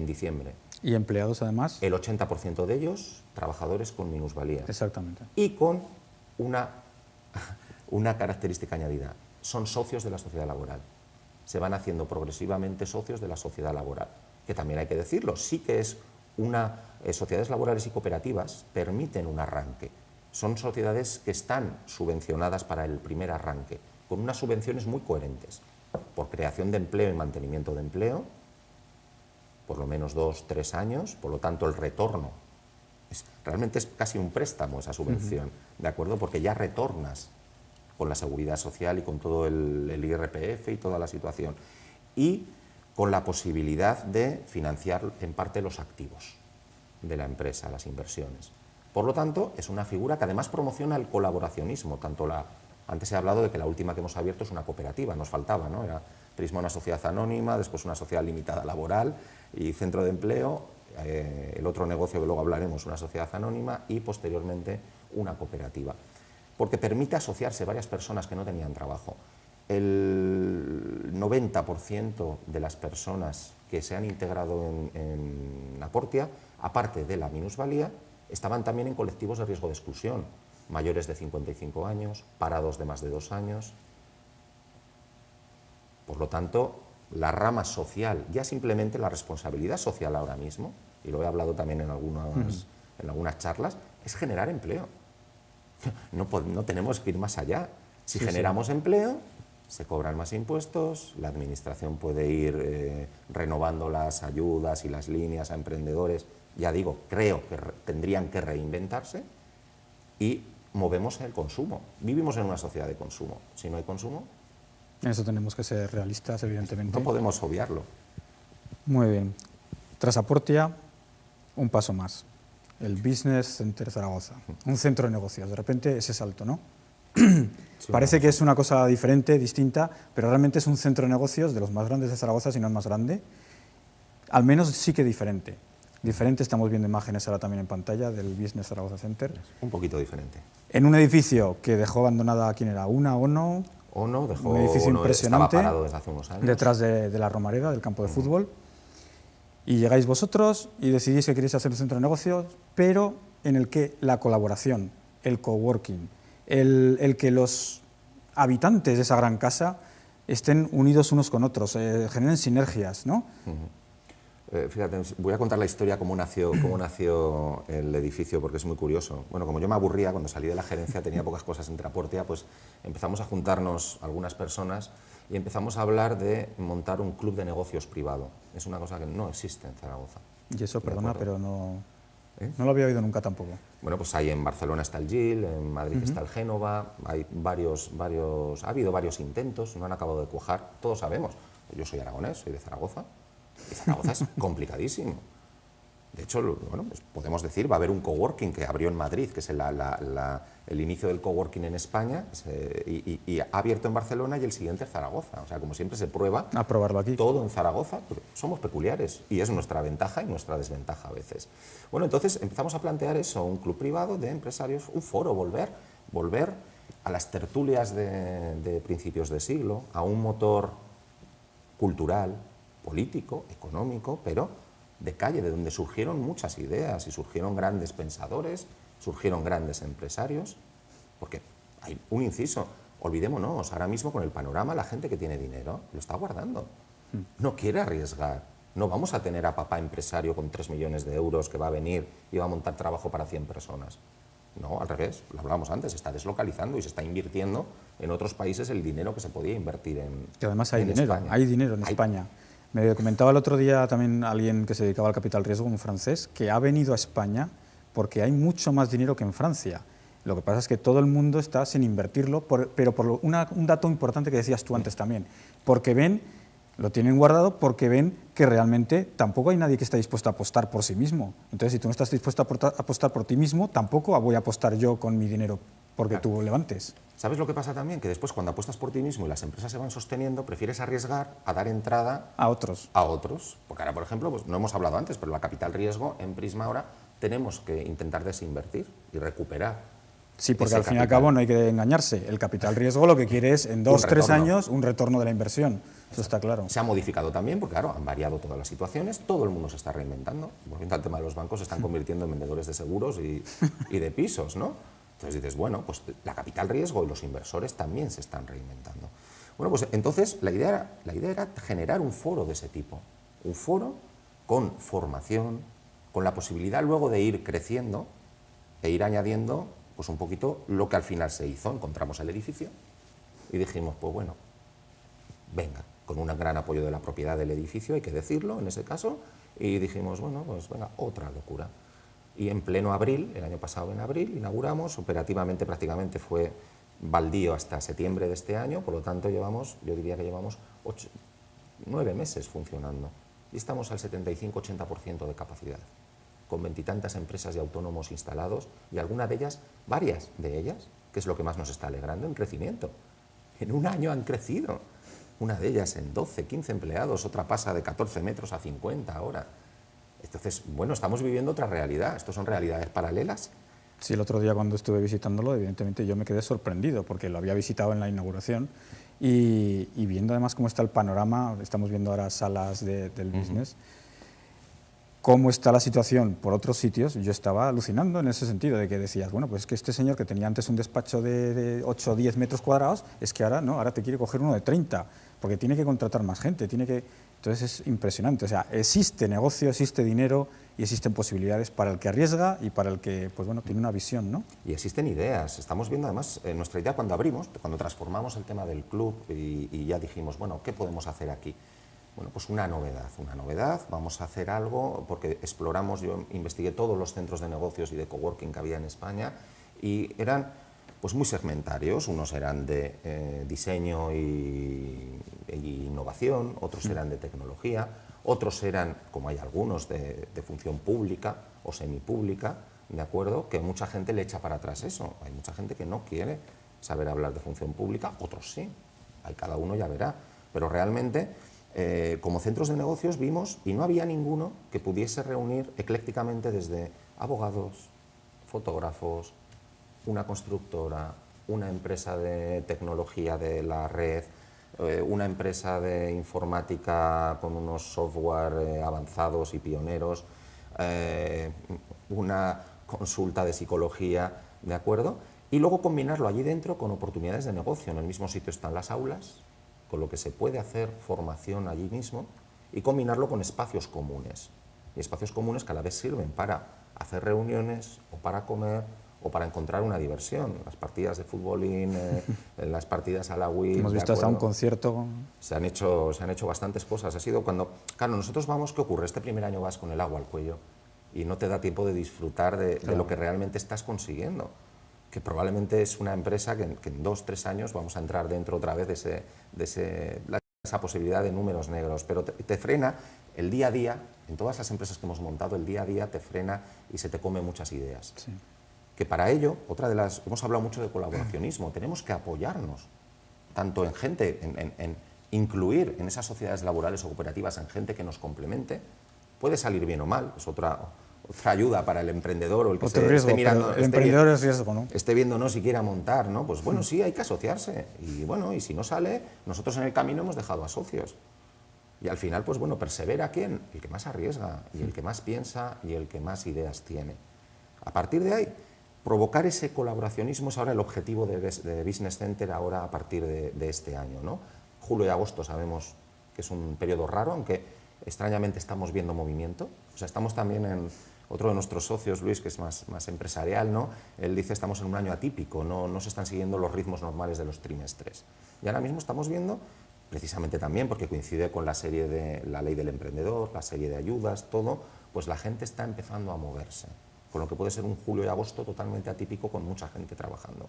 diciembre. ¿Y empleados además? El 80% de ellos trabajadores con minusvalía. Exactamente. Y con una característica añadida, son socios de la sociedad laboral. Se van haciendo progresivamente socios de la sociedad laboral, que también hay que decirlo, sí que es sociedades laborales y cooperativas permiten un arranque. Son sociedades que están subvencionadas para el primer arranque, con unas subvenciones muy coherentes, por creación de empleo y mantenimiento de empleo, por lo menos 2 o 3 años, por lo tanto el retorno, realmente es casi un préstamo esa subvención, ¿de acuerdo? Porque ya retornas con la seguridad social y con todo el IRPF y toda la situación, y con la posibilidad de financiar en parte los activos de la empresa, las inversiones. Por lo tanto, es una figura que además promociona el colaboracionismo. Antes he hablado de que la última que hemos abierto es una cooperativa, nos faltaba, ¿no? Era Prisma una sociedad anónima, después una sociedad limitada laboral y centro de empleo, el otro negocio que luego hablaremos, una sociedad anónima y posteriormente una cooperativa. Porque permite asociarse varias personas que no tenían trabajo. El 90% de las personas que se han integrado en Aportia, aparte de la minusvalía, estaban también en colectivos de riesgo de exclusión, mayores de 55 años, parados de más de 2 años. Por lo tanto, la rama social, ya simplemente la responsabilidad social ahora mismo, y lo he hablado también en algunas charlas, es generar empleo. No tenemos que ir más allá. Si generamos empleo, se cobran más impuestos, la administración puede ir renovando las ayudas y las líneas a emprendedores. Ya digo, creo que tendrían que reinventarse y movemos el consumo. Vivimos en una sociedad de consumo. Si no hay consumo... En eso tenemos que ser realistas, evidentemente. No podemos obviarlo. Muy bien. Tras Aportia, un paso más. El Business Center Zaragoza. Un centro de negocios. De repente ese salto, ¿no? Parece que es una cosa diferente, distinta, pero realmente es un centro de negocios de los más grandes de Zaragoza, si no el más grande. Al menos sí que diferente. Diferente, estamos viendo imágenes ahora también en pantalla del Business Zaragoza Center. Un poquito diferente. En un edificio que dejó abandonada, ¿quién era? ONO. ONO dejó, un edificio impresionante, estaba parado desde hace unos años. Detrás de la Romareda, del campo de fútbol. Y llegáis vosotros y decidís que queréis hacer un centro de negocios, pero en el que la colaboración, el coworking, el que los habitantes de esa gran casa estén unidos unos con otros, generen sinergias, ¿no? Fíjate, voy a contar la historia cómo nació el edificio, porque es muy curioso. Bueno, como yo me aburría cuando salí de la gerencia, tenía pocas cosas entre Aportia, pues empezamos a juntarnos algunas personas y empezamos a hablar de montar un club de negocios privado. Es una cosa que no existe en Zaragoza. Y eso, perdona, pero no lo había oído nunca tampoco. Bueno, pues ahí en Barcelona está el GIL, en Madrid está el Génova, hay ha habido varios intentos, no han acabado de cuajar, todos sabemos. Yo soy aragonés, soy de Zaragoza. Y Zaragoza es complicadísimo. De hecho, bueno, pues podemos decir, va a haber un coworking que abrió en Madrid, que es el inicio del coworking en España, y ha abierto en Barcelona y el siguiente es Zaragoza. O sea, como siempre se prueba a probarlo aquí. Todo en Zaragoza, pero somos peculiares y es nuestra ventaja y nuestra desventaja a veces. Bueno, entonces empezamos a plantear eso, un club privado de empresarios, un foro, volver a las tertulias de principios de siglo, a un motor cultural, político, económico, pero de calle, de donde surgieron muchas ideas y surgieron grandes pensadores, surgieron grandes empresarios, porque hay un inciso, olvidémonos, ahora mismo con el panorama la gente que tiene dinero lo está guardando, no quiere arriesgar, no vamos a tener a papá empresario con 3 millones de euros que va a venir y va a montar trabajo para 100 personas. No, al revés, lo hablábamos antes, se está deslocalizando y se está invirtiendo en otros países el dinero que se podía invertir en Que además hay dinero, España. hay dinero en España. Me comentaba el otro día también alguien que se dedicaba al capital riesgo, un francés, que ha venido a España porque hay mucho más dinero que en Francia. Lo que pasa es que todo el mundo está sin invertirlo, pero por un dato importante que decías tú antes también, porque ven, lo tienen guardado porque ven que realmente tampoco hay nadie que esté dispuesto a apostar por sí mismo. Entonces, si tú no estás dispuesto a apostar por ti mismo, tampoco voy a apostar yo con mi dinero porque tú levantes. ¿Sabes lo que pasa también? Que después, cuando apuestas por ti mismo y las empresas se van sosteniendo, prefieres arriesgar a dar entrada a otros. Porque ahora, por ejemplo, pues no hemos hablado antes, pero la capital riesgo en Prisma ahora tenemos que intentar desinvertir y recuperar. Sí, porque al fin y al cabo no hay que engañarse. El capital riesgo lo que quiere es en 2 o 3 años un retorno de la inversión. Eso está claro. Se ha modificado también porque, claro, han variado todas las situaciones, todo el mundo se está reinventando. Por ejemplo, el tema de los bancos se están convirtiendo en vendedores de seguros y de pisos, ¿no? Entonces dices, bueno, pues la capital riesgo y los inversores también se están reinventando. Bueno, pues entonces la idea era generar un foro de ese tipo. Un foro con formación, con la posibilidad luego de ir creciendo e ir añadiendo pues un poquito lo que al final se hizo. Encontramos el edificio y dijimos, pues bueno, venga, con un gran apoyo de la propiedad del edificio, hay que decirlo en ese caso, y dijimos, bueno, pues venga, otra locura. Y en pleno abril, el año pasado en abril, inauguramos, operativamente prácticamente fue baldío hasta septiembre de este año, por lo tanto yo diría que llevamos 9 meses funcionando y estamos al 75-80% de capacidad, con 20 y tantas empresas y autónomos instalados y algunas de ellas, varias de ellas, que es lo que más nos está alegrando, en crecimiento. En un año han crecido, una de ellas en 12, 15 empleados, otra pasa de 14 metros a 50 ahora. Entonces, bueno, estamos viviendo otra realidad, ¿estos son realidades paralelas? Sí, el otro día cuando estuve visitándolo, evidentemente yo me quedé sorprendido porque lo había visitado en la inauguración y viendo además cómo está el panorama, estamos viendo ahora salas del business, cómo está la situación por otros sitios, yo estaba alucinando en ese sentido, de que decías, bueno, pues es que este señor que tenía antes un despacho de 8 o 10 metros cuadrados, es que ahora no, ahora te quiere coger uno de 30, porque tiene que contratar más gente, Entonces es impresionante, o sea, existe negocio, existe dinero y existen posibilidades para el que arriesga y para el que, pues bueno, tiene una visión, ¿no? Y existen ideas, estamos viendo además, nuestra idea cuando abrimos, cuando transformamos el tema del club y ya dijimos, bueno, ¿qué podemos hacer aquí? Bueno, pues una novedad, vamos a hacer algo, porque exploramos, yo investigué todos los centros de negocios y de coworking que había en España y eran pues muy segmentarios, unos eran de diseño y innovación, otros eran de tecnología, otros eran, como hay algunos, de función pública o semipública, ¿de acuerdo? Que mucha gente le echa para atrás eso, hay mucha gente que no quiere saber hablar de función pública, otros sí, hay cada uno ya verá, pero realmente como centros de negocios vimos y no había ninguno que pudiese reunir eclécticamente desde abogados, fotógrafos, una constructora, una empresa de tecnología de la red, una empresa de informática con unos software avanzados y pioneros, una consulta de psicología, ¿de acuerdo? Y luego combinarlo allí dentro con oportunidades de negocio. En el mismo sitio están las aulas, con lo que se puede hacer formación allí mismo, y combinarlo con espacios comunes. Y espacios comunes que a la vez sirven para hacer reuniones o para comer o para encontrar una diversión. Las partidas de futbolín, las partidas a la Wii. Hemos visto hasta un concierto. Se han hecho bastantes cosas. Ha sido cuando, claro, nosotros vamos, ¿qué ocurre? Este primer año vas con el agua al cuello y no te da tiempo de disfrutar de lo que realmente estás consiguiendo. Que probablemente es una empresa que en 2 o 3 años vamos a entrar dentro otra vez de esa posibilidad de números negros. Pero te frena el día a día, en todas las empresas que hemos montado, el día a día te frena y se te come muchas ideas. Sí. Que para ello, hemos hablado mucho de colaboracionismo, tenemos que apoyarnos, tanto en gente, en incluir en esas sociedades laborales o cooperativas en gente que nos complemente, puede salir bien o mal, es otra ayuda para el emprendedor o el que esté mirando, el emprendedor es riesgo, ¿no? Esté viendo no si quiera montar, ¿no? Pues bueno, sí, hay que asociarse y bueno, y si no sale, nosotros en el camino hemos dejado a socios. Y al final, pues bueno, persevera ¿quién? El que más arriesga y el que más piensa y el que más ideas tiene. A partir de ahí, provocar ese colaboracionismo es ahora el objetivo de Business Center ahora a partir de este año, ¿no? Julio y agosto sabemos que es un periodo raro, aunque extrañamente estamos viendo movimiento. O sea, estamos también Otro de nuestros socios, Luis, que es más empresarial, ¿no? Él dice estamos en un año atípico, no se están siguiendo los ritmos normales de los trimestres. Y ahora mismo estamos viendo, precisamente también porque coincide con la serie de la ley del emprendedor, la serie de ayudas, todo, pues la gente está empezando a moverse, con lo que puede ser un julio y agosto totalmente atípico con mucha gente trabajando.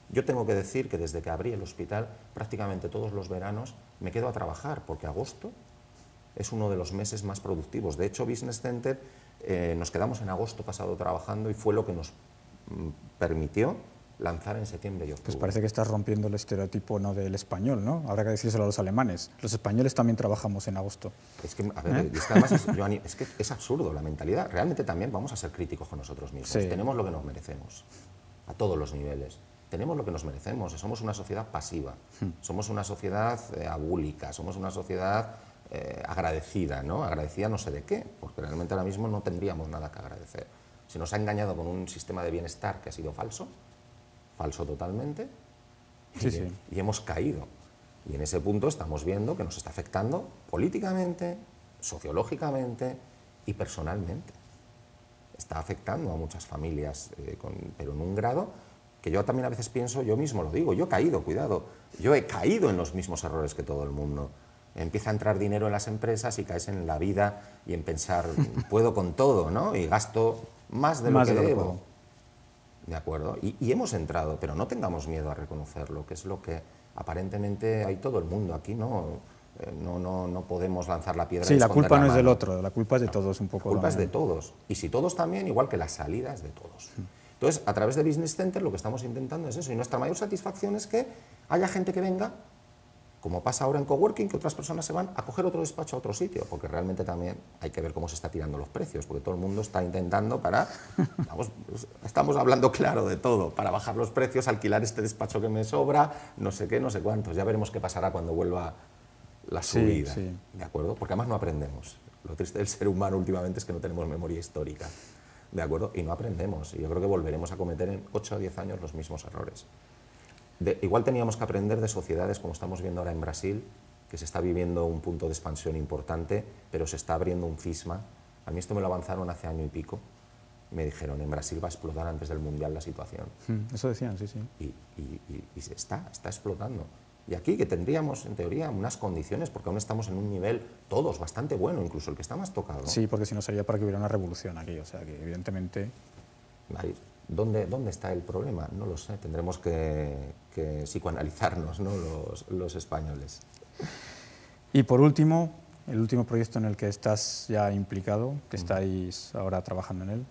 Yo tengo que decir que desde que abrí el hospital, prácticamente todos los veranos me quedo a trabajar, porque agosto es uno de los meses más productivos. De hecho, Business Center nos quedamos en agosto pasado trabajando y fue lo que nos permitió lanzar en septiembre y octubre. Pues parece que estás rompiendo el estereotipo, ¿no?, del español, ¿no? Habrá que decírselo a los alemanes. Los españoles también trabajamos en agosto. Es que, a ver, es que además es que es absurdo la mentalidad. Realmente también vamos a ser críticos con nosotros mismos. Sí. Tenemos lo que nos merecemos, a todos los niveles. Tenemos lo que nos merecemos. Somos una sociedad pasiva, somos una sociedad abúlica, somos una sociedad agradecida, ¿no? Agradecida no sé de qué, porque realmente ahora mismo no tendríamos nada que agradecer. Se nos ha engañado con un sistema de bienestar que ha sido falso totalmente, y hemos caído. Y en ese punto estamos viendo que nos está afectando políticamente, sociológicamente y personalmente. Está afectando a muchas familias, pero en un grado que yo también a veces pienso, yo mismo lo digo, yo he caído, cuidado, yo he caído en los mismos errores que todo el mundo. Empieza a entrar dinero en las empresas y caes en la vida y en pensar, puedo con todo, ¿no? Y gasto más de lo que debo. ¿De acuerdo? Y hemos entrado, pero no tengamos miedo a reconocerlo, que es lo que aparentemente hay todo el mundo aquí, ¿no? No podemos lanzar la piedra. Sí, la culpa no es del otro, la culpa es de todos un poco. La culpa es de todos. Y si todos también, igual que la salida es de todos. Entonces, a través de Business Center lo que estamos intentando es eso. Y nuestra mayor satisfacción es que haya gente que venga, como pasa ahora en coworking, que otras personas se van a coger otro despacho a otro sitio, porque realmente también hay que ver cómo se está tirando los precios, porque todo el mundo está intentando estamos hablando claro de todo, para bajar los precios, alquilar este despacho que me sobra, no sé qué, no sé cuántos. Ya veremos qué pasará cuando vuelva la subida, ¿de acuerdo? Porque además no aprendemos. Lo triste del ser humano últimamente es que no tenemos memoria histórica, ¿de acuerdo? Y no aprendemos, y yo creo que volveremos a cometer en 8 o 10 años los mismos errores. Igual teníamos que aprender de sociedades como estamos viendo ahora en Brasil, que se está viviendo un punto de expansión importante, pero se está abriendo un cisma. A mí esto me lo avanzaron hace año y pico. Me dijeron, en Brasil va a explotar antes del Mundial la situación. Eso decían, sí. Y se está explotando. Y aquí que tendríamos, en teoría, unas condiciones, porque aún estamos en un nivel, todos, bastante bueno, incluso el que está más tocado. Sí, porque si no sería para que hubiera una revolución aquí, o sea que evidentemente... Ahí. ¿Dónde está el problema? No lo sé, tendremos que psicoanalizarnos, ¿no?, los españoles. Y por último, el último proyecto en el que estás ya implicado, que estáis ahora trabajando en él.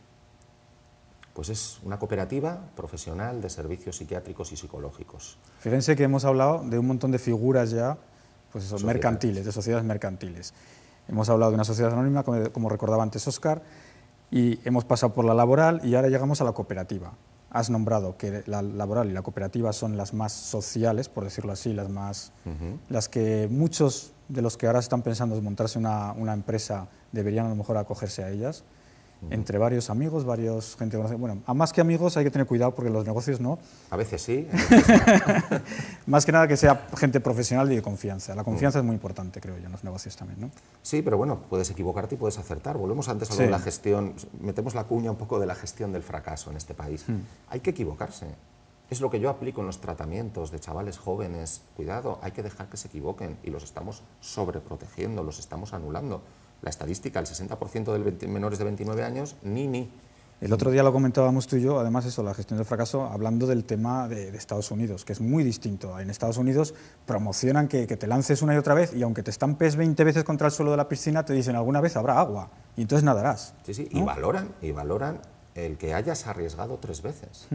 Pues es una cooperativa profesional de servicios psiquiátricos y psicológicos. Fíjense que hemos hablado de un montón de figuras ya, pues eso, mercantiles, de sociedades mercantiles. Hemos hablado de una sociedad anónima, como recordaba antes Óscar, y hemos pasado por la laboral y ahora llegamos a la cooperativa. Has nombrado que la laboral y la cooperativa son las más sociales, por decirlo así, las que muchos de los que ahora están pensando en montarse una empresa deberían a lo mejor acogerse a ellas, entre varios amigos, gente conocida. Bueno, a más que amigos hay que tener cuidado porque los negocios no. A veces sí. Más que nada que sea gente profesional y de confianza. La confianza es muy importante, creo yo, en los negocios también, ¿no? Sí, pero bueno, puedes equivocarte y puedes acertar. Volvemos antes a lo de la gestión, metemos la cuña un poco de la gestión del fracaso en este país. Hay que equivocarse. Es lo que yo aplico en los tratamientos de chavales jóvenes. Cuidado, hay que dejar que se equivoquen y los estamos sobreprotegiendo, los estamos anulando. La estadística, el 60% de menores de 29 años, ni. El otro día lo comentábamos tú y yo, además eso, la gestión del fracaso, hablando del tema de Estados Unidos, que es muy distinto. En Estados Unidos promocionan que te lances una y otra vez y aunque te estampes 20 veces contra el suelo de la piscina, te dicen alguna vez habrá agua y entonces nadarás. Sí, ¿no? y valoran el que hayas arriesgado 3 veces,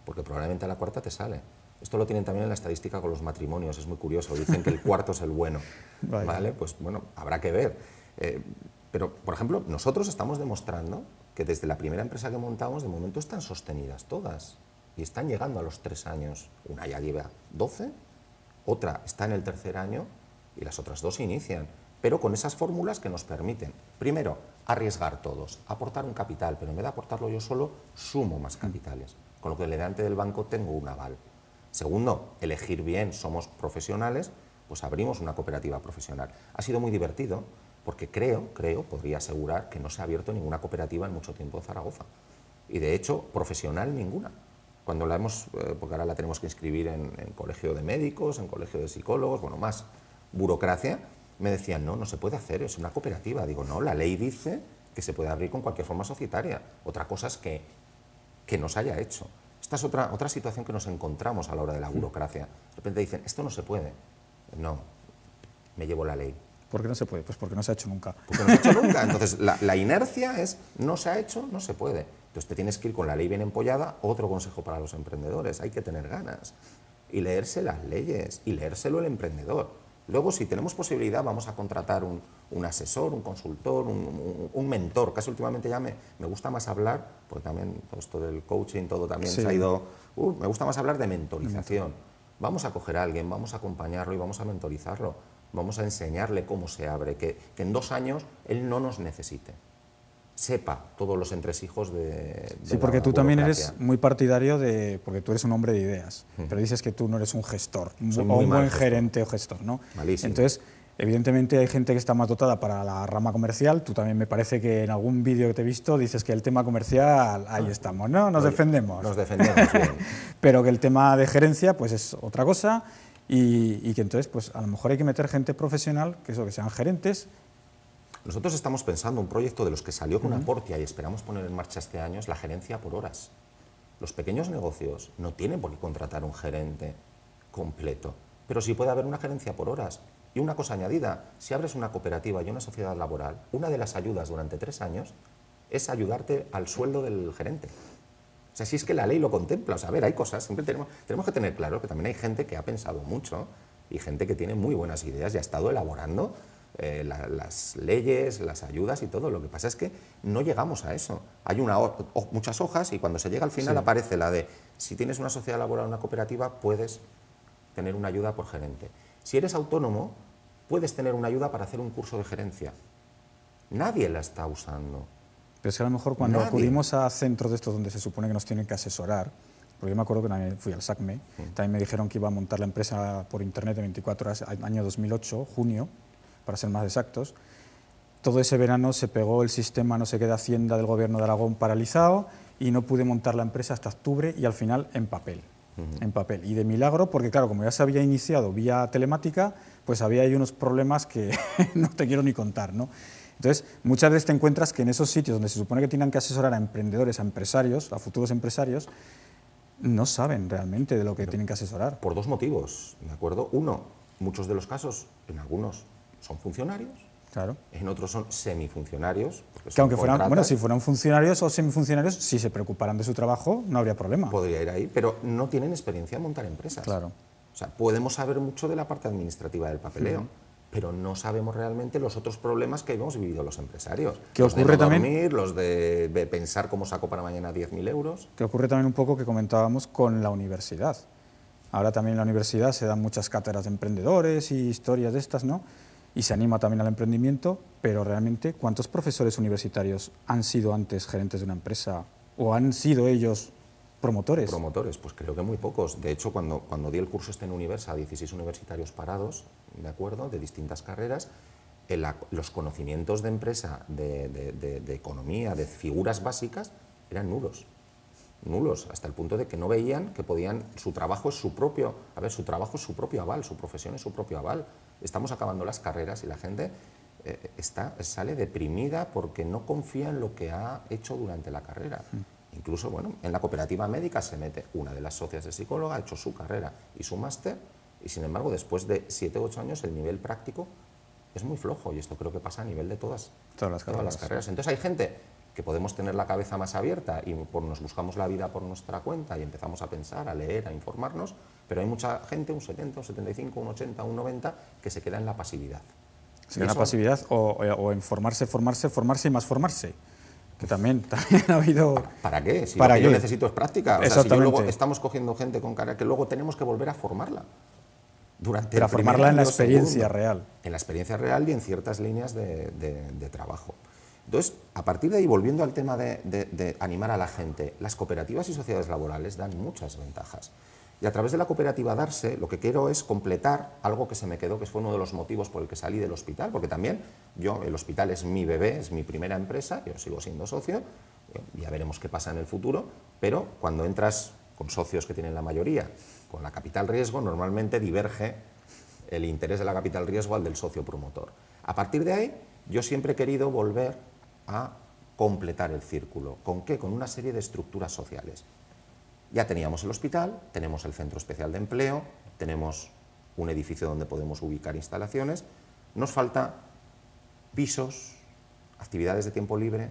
porque probablemente a la cuarta te sale. Esto lo tienen también en la estadística con los matrimonios, es muy curioso, dicen que el cuarto es el bueno. ¿Vale? Pues bueno, habrá que ver. Pero, por ejemplo, nosotros estamos demostrando que desde la primera empresa que montamos, de momento están sostenidas todas y están llegando a los 3 años. Una ya lleva 12, otra está en el 3er año y las otras 2 inician, pero con esas fórmulas que nos permiten, primero, arriesgar todos, aportar un capital, pero en vez de aportarlo yo solo, sumo más capitales, con lo que delante del banco tengo un aval. Segundo, elegir bien, somos profesionales, pues abrimos una cooperativa profesional. Ha sido muy divertido, porque podría asegurar que no se ha abierto ninguna cooperativa en mucho tiempo en Zaragoza. Y de hecho, profesional ninguna. Cuando la hemos, porque ahora la tenemos que inscribir en colegio de médicos, en colegio de psicólogos, bueno, más burocracia, me decían, no, no se puede hacer, es una cooperativa. Digo, no, la ley dice que se puede abrir con cualquier forma societaria. Otra cosa es que no se haya hecho. Esta es otra situación que nos encontramos a la hora de la burocracia. De repente dicen, esto no se puede. No, me llevo la ley. ¿Por qué no se puede? Pues porque no se ha hecho nunca. Porque no se ha hecho nunca. Entonces, la inercia es, no se ha hecho, no se puede. Entonces, te tienes que ir con la ley bien empollada. Otro consejo para los emprendedores, hay que tener ganas. Y leerse las leyes, y leérselo el emprendedor. Luego, si tenemos posibilidad, vamos a contratar un asesor, un consultor, un mentor. Casi últimamente ya me gusta más hablar, porque también todo esto del coaching, todo también se ha ido... me gusta más hablar de mentorización. Vamos a coger a alguien, vamos a acompañarlo y vamos a mentorizarlo. Vamos a enseñarle cómo se abre, que en 2 años él no nos necesite. Sepa todos los entresijos de sí, porque tú también eres muy partidario de... Porque tú eres un hombre de ideas, pero dices que tú no eres un gestor, o un buen gerente o gestor, ¿no? Malísimo. Entonces, evidentemente hay gente que está más dotada para la rama comercial. Tú también me parece que en algún vídeo que te he visto dices que el tema comercial, ahí estamos, ¿no? Nos defendemos. Nos defendemos bien. Pero que el tema de gerencia, pues es otra cosa y que entonces, pues a lo mejor hay que meter gente profesional, que sean gerentes. Nosotros estamos pensando un proyecto de los que salió con Aportia y esperamos poner en marcha este año, es la gerencia por horas. Los pequeños negocios no tienen por qué contratar un gerente completo, pero sí puede haber una gerencia por horas. Y una cosa añadida, si abres una cooperativa y una sociedad laboral, una de las ayudas durante 3 años es ayudarte al sueldo del gerente. O sea, si es que la ley lo contempla, o sea, a ver, hay cosas, siempre tenemos que tener claro que también hay gente que ha pensado mucho y gente que tiene muy buenas ideas y ha estado elaborando las leyes, las ayudas y todo. Lo que pasa es que no llegamos a eso. Hay muchas hojas y cuando se llega al final aparece la de si tienes una sociedad laboral o una cooperativa puedes tener una ayuda por gerente. Si eres autónomo puedes tener una ayuda para hacer un curso de gerencia. Nadie la está usando. Pero es que a lo mejor cuando acudimos a centros de estos donde se supone que nos tienen que asesorar, porque yo me acuerdo que también fui al SACME, también me dijeron que iba a montar la empresa por internet de 24 horas, año 2008, junio, para ser más exactos. Todo ese verano se pegó el sistema no sé qué de Hacienda del Gobierno de Aragón paralizado y no pude montar la empresa hasta octubre y al final en papel. En papel. Y de milagro, porque claro, como ya se había iniciado vía telemática, pues había ahí unos problemas que no te quiero ni contar, ¿no? Entonces, muchas veces te encuentras que en esos sitios donde se supone que tienen que asesorar a emprendedores, a empresarios, a futuros empresarios, no saben realmente de lo que tienen que asesorar. Por 2 motivos, ¿de acuerdo? Uno, muchos de los casos, en algunos, son funcionarios. Claro. En otros son semifuncionarios. Que aunque fueran, bueno, si fueran funcionarios o semifuncionarios, si se preocuparan de su trabajo, no habría problema. Podría ir ahí, pero no tienen experiencia en montar empresas. Claro. O sea, podemos saber mucho de la parte administrativa del papeleo, pero no sabemos realmente los otros problemas que hemos vivido los empresarios. ¿Qué los ocurre de no también? dormir, los de pensar cómo saco para mañana 10.000 euros. Que ocurre también un poco que comentábamos con la universidad. Ahora también en la universidad se dan muchas cátedras de emprendedores y historias de estas, ¿no? Y se anima también al emprendimiento, pero realmente, ¿cuántos profesores universitarios han sido antes gerentes de una empresa o han sido ellos promotores? Promotores, pues creo que muy pocos. De hecho, cuando di el curso en Universa a 16 universitarios parados, ¿de acuerdo?, de distintas carreras, los conocimientos de empresa, de economía, de figuras básicas, eran nulos. Nulos, hasta el punto de que no veían que podían, su trabajo es su propio aval, su profesión es su propio aval. Estamos acabando las carreras y la gente sale deprimida porque no confía en lo que ha hecho durante la carrera. Incluso, bueno, en la cooperativa médica se mete una de las socias de psicóloga, ha hecho su carrera y su máster, y sin embargo, después de 7 u 8 años, el nivel práctico es muy flojo, y esto creo que pasa a nivel de todas las carreras. Entonces hay gente que podemos tener la cabeza más abierta y nos buscamos la vida por nuestra cuenta y empezamos a pensar, a leer, a informarnos, pero hay mucha gente, un 70, un 75, un 80, un 90, que se queda en la pasividad. Se queda en la pasividad o en formarse y más formarse. Que también ha habido... ¿Para qué? Si lo que yo necesito es práctica. O sea, si yo luego estamos cogiendo gente con cara que luego tenemos que volver a formarla. Para formarla en la experiencia real. En la experiencia real y en ciertas líneas de trabajo. Entonces, a partir de ahí, volviendo al tema de animar a la gente, las cooperativas y sociedades laborales dan muchas ventajas. Y a través de la cooperativa Darse, lo que quiero es completar algo que se me quedó, que fue uno de los motivos por el que salí del hospital, porque también el hospital es mi bebé, es mi primera empresa, yo sigo siendo socio, ya veremos qué pasa en el futuro, pero cuando entras con socios que tienen la mayoría, con la capital riesgo, normalmente diverge el interés de la capital riesgo al del socio promotor. A partir de ahí, yo siempre he querido volver a completar el círculo. ¿Con qué? Con una serie de estructuras sociales. Ya teníamos el hospital, tenemos el centro especial de empleo, tenemos un edificio donde podemos ubicar instalaciones, nos falta pisos, actividades de tiempo libre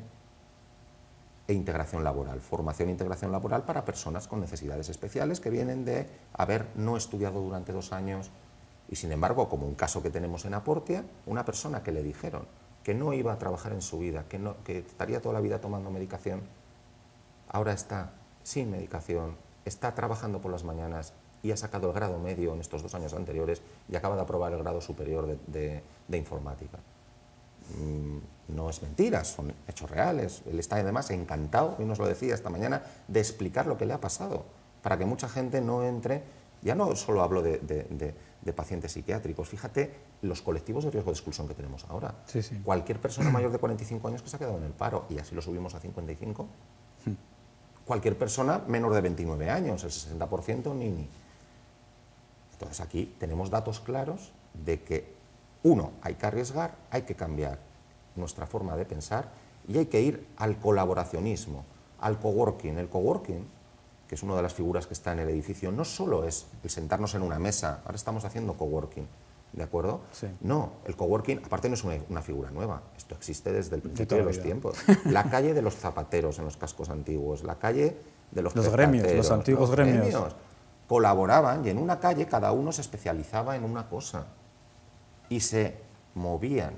e integración laboral, formación e integración laboral para personas con necesidades especiales que vienen de haber no estudiado durante 2 años y, sin embargo, como un caso que tenemos en Aportia, una persona que le dijeron que no iba a trabajar en su vida, que estaría toda la vida tomando medicación, ahora está sin medicación, está trabajando por las mañanas y ha sacado el grado medio en estos 2 años anteriores y acaba de aprobar el grado superior de informática. No es mentira, son hechos reales. Él está además encantado, y nos lo decía esta mañana, de explicar lo que le ha pasado, para que mucha gente no entre. Ya no solo hablo de pacientes psiquiátricos, fíjate los colectivos de riesgo de exclusión que tenemos ahora. Sí, sí. Cualquier persona mayor de 45 años que se ha quedado en el paro, y así lo subimos a 55. Cualquier persona menor de 29 años, el 60% ni. Entonces aquí tenemos datos claros de que, uno, hay que arriesgar, hay que cambiar nuestra forma de pensar y hay que ir al colaboracionismo, al coworking. El coworking, que es una de las figuras que está en el edificio, no solo es el sentarnos en una mesa, ahora estamos haciendo coworking, ¿de acuerdo? Sí. No, el coworking, aparte no es una figura nueva, esto existe desde el principio de los vida. tiempos. La calle de los zapateros en los cascos antiguos, la calle de los gremios, los antiguos gremios. Colaboraban y en una calle cada uno se especializaba en una cosa y se movían,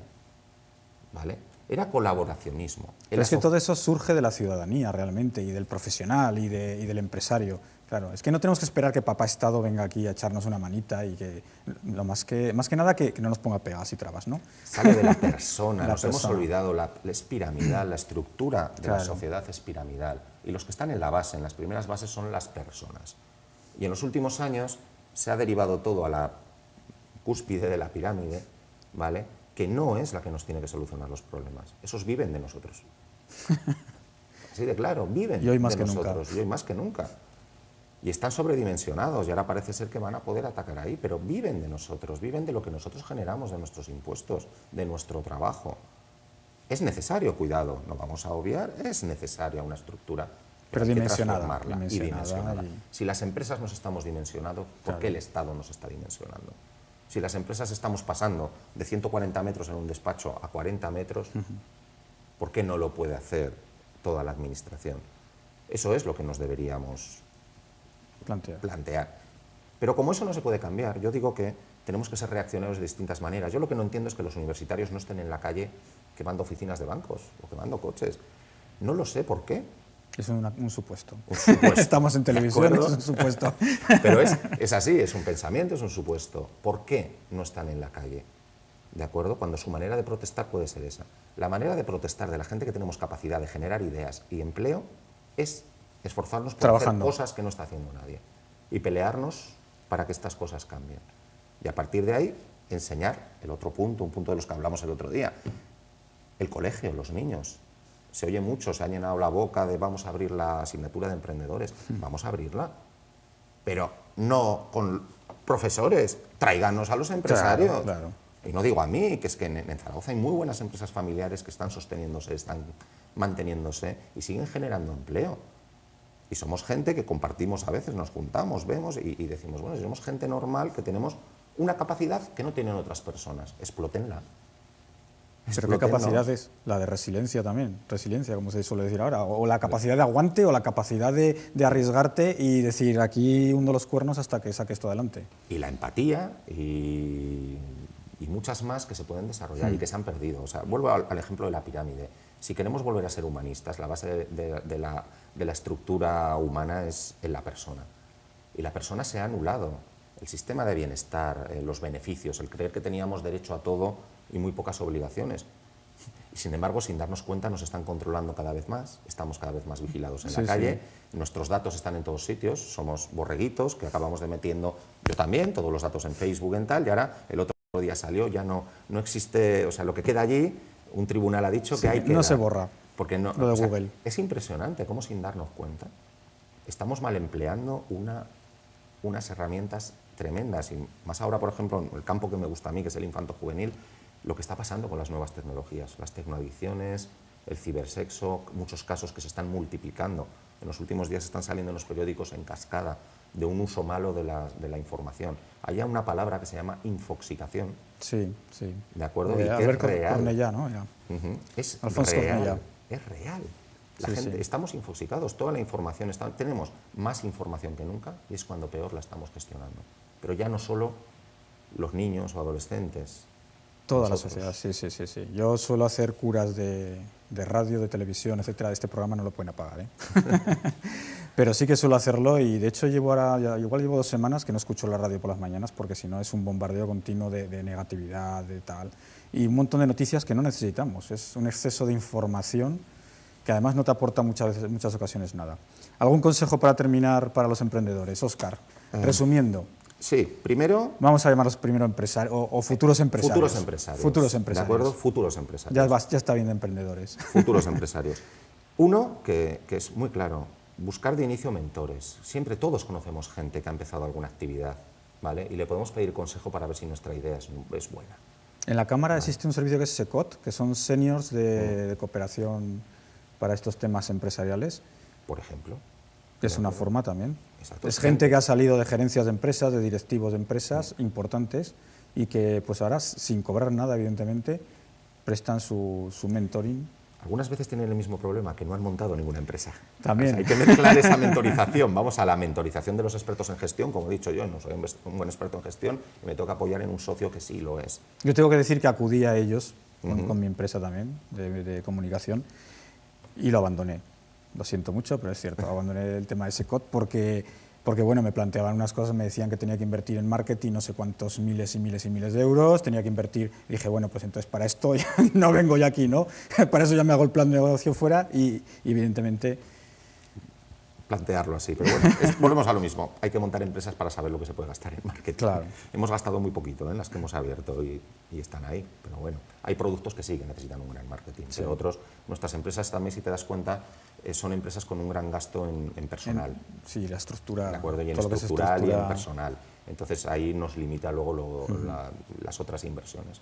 ¿vale? Era colaboracionismo. Pero es que todo eso surge de la ciudadanía realmente, y del profesional y del empresario. Claro, es que no tenemos que esperar que papá Estado venga aquí a echarnos una manita y que, más que nada, que no nos ponga pegas y trabas, ¿no? Sale de la persona, hemos olvidado, es piramidal, la estructura de la sociedad es piramidal. Y los que están en la base, en las primeras bases, son las personas. Y en los últimos años se ha derivado todo a la cúspide de la pirámide, ¿vale?, que no es la que nos tiene que solucionar los problemas. Esos viven de nosotros. Así de claro, viven y hoy más de que nosotros. Nunca. Y hoy más que nunca. Y están sobredimensionados y ahora parece ser que van a poder atacar ahí, pero viven de nosotros, viven de lo que nosotros generamos, de nuestros impuestos, de nuestro trabajo. Es necesario, cuidado, no vamos a obviar, es necesaria una estructura, pero hay dimensionada, que transformarla y dimensionada. Y... Si las empresas nos estamos dimensionando, ¿por qué el Estado nos está dimensionando? Si las empresas estamos pasando de 140 metros en un despacho a 40 metros, ¿por qué no lo puede hacer toda la administración? Eso es lo que nos deberíamos plantear. Pero como eso no se puede cambiar, yo digo que tenemos que ser reaccionarios de distintas maneras. Yo lo que no entiendo es que los universitarios no estén en la calle quemando oficinas de bancos o quemando coches. No lo sé por qué. Es un supuesto. Un supuesto. Estamos en televisión, es un supuesto. Pero es así, es un pensamiento, es un supuesto. ¿Por qué no están en la calle? ¿De acuerdo? Cuando su manera de protestar puede ser esa. La manera de protestar de la gente que tenemos capacidad de generar ideas y empleo es esforzarnos por hacer cosas que no está haciendo nadie y pelearnos para que estas cosas cambien. Y a partir de ahí, enseñar el otro punto, un punto de los que hablamos el otro día, el colegio, los niños. Se oye mucho, se ha llenado la boca de vamos a abrir la asignatura de emprendedores. Vamos a abrirla, pero no con profesores, tráiganos a los empresarios. Claro. Y no digo a mí, que es que en Zaragoza hay muy buenas empresas familiares que están sosteniéndose, están manteniéndose y siguen generando empleo. Y somos gente que compartimos a veces, nos juntamos, vemos y decimos, bueno, somos gente normal que tenemos una capacidad que no tienen otras personas. Explótenla. ¿Pero qué capacidad es? La de resiliencia también, resiliencia, como se suele decir ahora, o la capacidad de aguante o la capacidad de arriesgarte y decir, aquí hundo los cuernos hasta que saque esto adelante. Y la empatía y muchas más que se pueden desarrollar y que se han perdido. O sea, vuelvo al ejemplo de la pirámide. Si queremos volver a ser humanistas, la base de la estructura humana es en la persona. Y la persona se ha anulado. El sistema de bienestar, los beneficios, el creer que teníamos derecho a todo y muy pocas obligaciones. sin embargo, sin darnos cuenta, nos están controlando cada vez más, estamos cada vez más vigilados en la calle, nuestros datos están en todos sitios, somos borreguitos que acabamos de metiendo, yo también, todos los datos en Facebook, en tal, y ahora el otro día salió, ya no existe, o sea, lo que queda allí, un tribunal ha dicho que hay que... No se borra, porque no, lo de Google. Es impresionante cómo sin darnos cuenta estamos mal empleando unas herramientas tremendas, y más ahora, por ejemplo, en el campo que me gusta a mí, que es el infanto-juvenil, lo que está pasando con las nuevas tecnologías, las tecnoadicciones, el cibersexo, muchos casos que se están multiplicando. En los últimos días están saliendo en los periódicos en cascada de un uso malo de la información. Hay una palabra que se llama infoxicación. Sí, sí. ¿De acuerdo? Y que Albert es real. Cornellá, ¿no? Es Alfonso real. Cornellá. Es real. La gente, estamos infoxicados, toda la información, tenemos más información que nunca y es cuando peor la estamos gestionando. Pero ya no solo los niños o adolescentes. Toda la sociedad, sí. Yo suelo hacer curas de radio, de televisión, etcétera. Este programa no lo pueden apagar, ¿eh? Pero sí que suelo hacerlo y de hecho igual llevo 2 semanas que no escucho la radio por las mañanas porque si no es un bombardeo continuo de negatividad, de tal, y un montón de noticias que no necesitamos. Es un exceso de información que además no te aporta muchas ocasiones nada. ¿Algún consejo para terminar para los emprendedores? Óscar, resumiendo. Sí, primero... Vamos a llamarlos primero empresarios o futuros empresarios. Futuros empresarios. Futuros empresarios. ¿De acuerdo? Futuros empresarios. Ya está bien de emprendedores. Futuros empresarios. Uno, que es muy claro, buscar de inicio mentores. Siempre todos conocemos gente que ha empezado alguna actividad, ¿vale? Y le podemos pedir consejo para ver si nuestra idea es buena. En la Cámara existe un servicio que es SECOT, que son seniors de cooperación para estos temas empresariales. Por ejemplo. Que es una forma también. Exacto. Es gente que ha salido de gerencias de empresas, de directivos de empresas importantes y que pues ahora, sin cobrar nada, evidentemente, prestan su mentoring. Algunas veces tienen el mismo problema, que no han montado ninguna empresa. También. O sea, hay que mezclar esa mentorización. Vamos a la mentorización de los expertos en gestión. Como he dicho yo, no soy un buen experto en gestión y me toca apoyar en un socio que sí lo es. Yo tengo que decir que acudí a ellos con mi empresa también, de comunicación, y lo abandoné. Lo siento mucho, pero es cierto, abandoné el tema de SECOT porque bueno, me planteaban unas cosas, me decían que tenía que invertir en marketing no sé cuántos miles y miles y miles de euros, tenía que invertir, y dije, bueno, pues entonces para esto ya no vengo ya aquí, ¿no? Para eso ya me hago el plan de negocio fuera y evidentemente... Plantearlo así, pero bueno, volvemos a lo mismo, hay que montar empresas para saber lo que se puede gastar en marketing. Claro. Hemos gastado muy poquito en las que hemos abierto y están ahí, pero bueno, hay productos que sí que necesitan un gran marketing, pero otros, nuestras empresas también, si te das cuenta, son empresas con un gran gasto en personal. Sí, la estructura. De acuerdo, y en estructural y en personal. Entonces ahí nos limita luego las otras inversiones.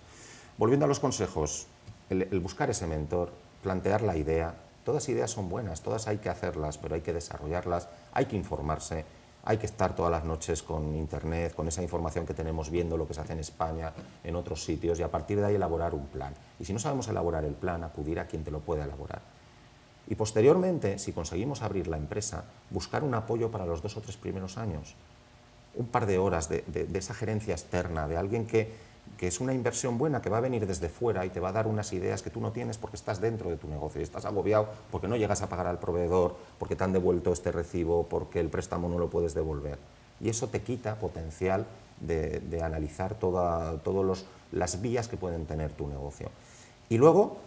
Volviendo a los consejos, el buscar ese mentor, plantear la idea. Todas ideas son buenas, todas hay que hacerlas, pero hay que desarrollarlas, hay que informarse, hay que estar todas las noches con internet, con esa información que tenemos viendo lo que se hace en España, en otros sitios, y a partir de ahí elaborar un plan. Y si no sabemos elaborar el plan, acudir a quien te lo pueda elaborar. Y posteriormente, si conseguimos abrir la empresa, buscar un apoyo para los 2 o 3 primeros años. Un par de horas de esa gerencia externa, de alguien que es una inversión buena, que va a venir desde fuera y te va a dar unas ideas que tú no tienes porque estás dentro de tu negocio y estás agobiado porque no llegas a pagar al proveedor, porque te han devuelto este recibo, porque el préstamo no lo puedes devolver. Y eso te quita potencial de analizar todas las vías que pueden tener tu negocio. Y luego,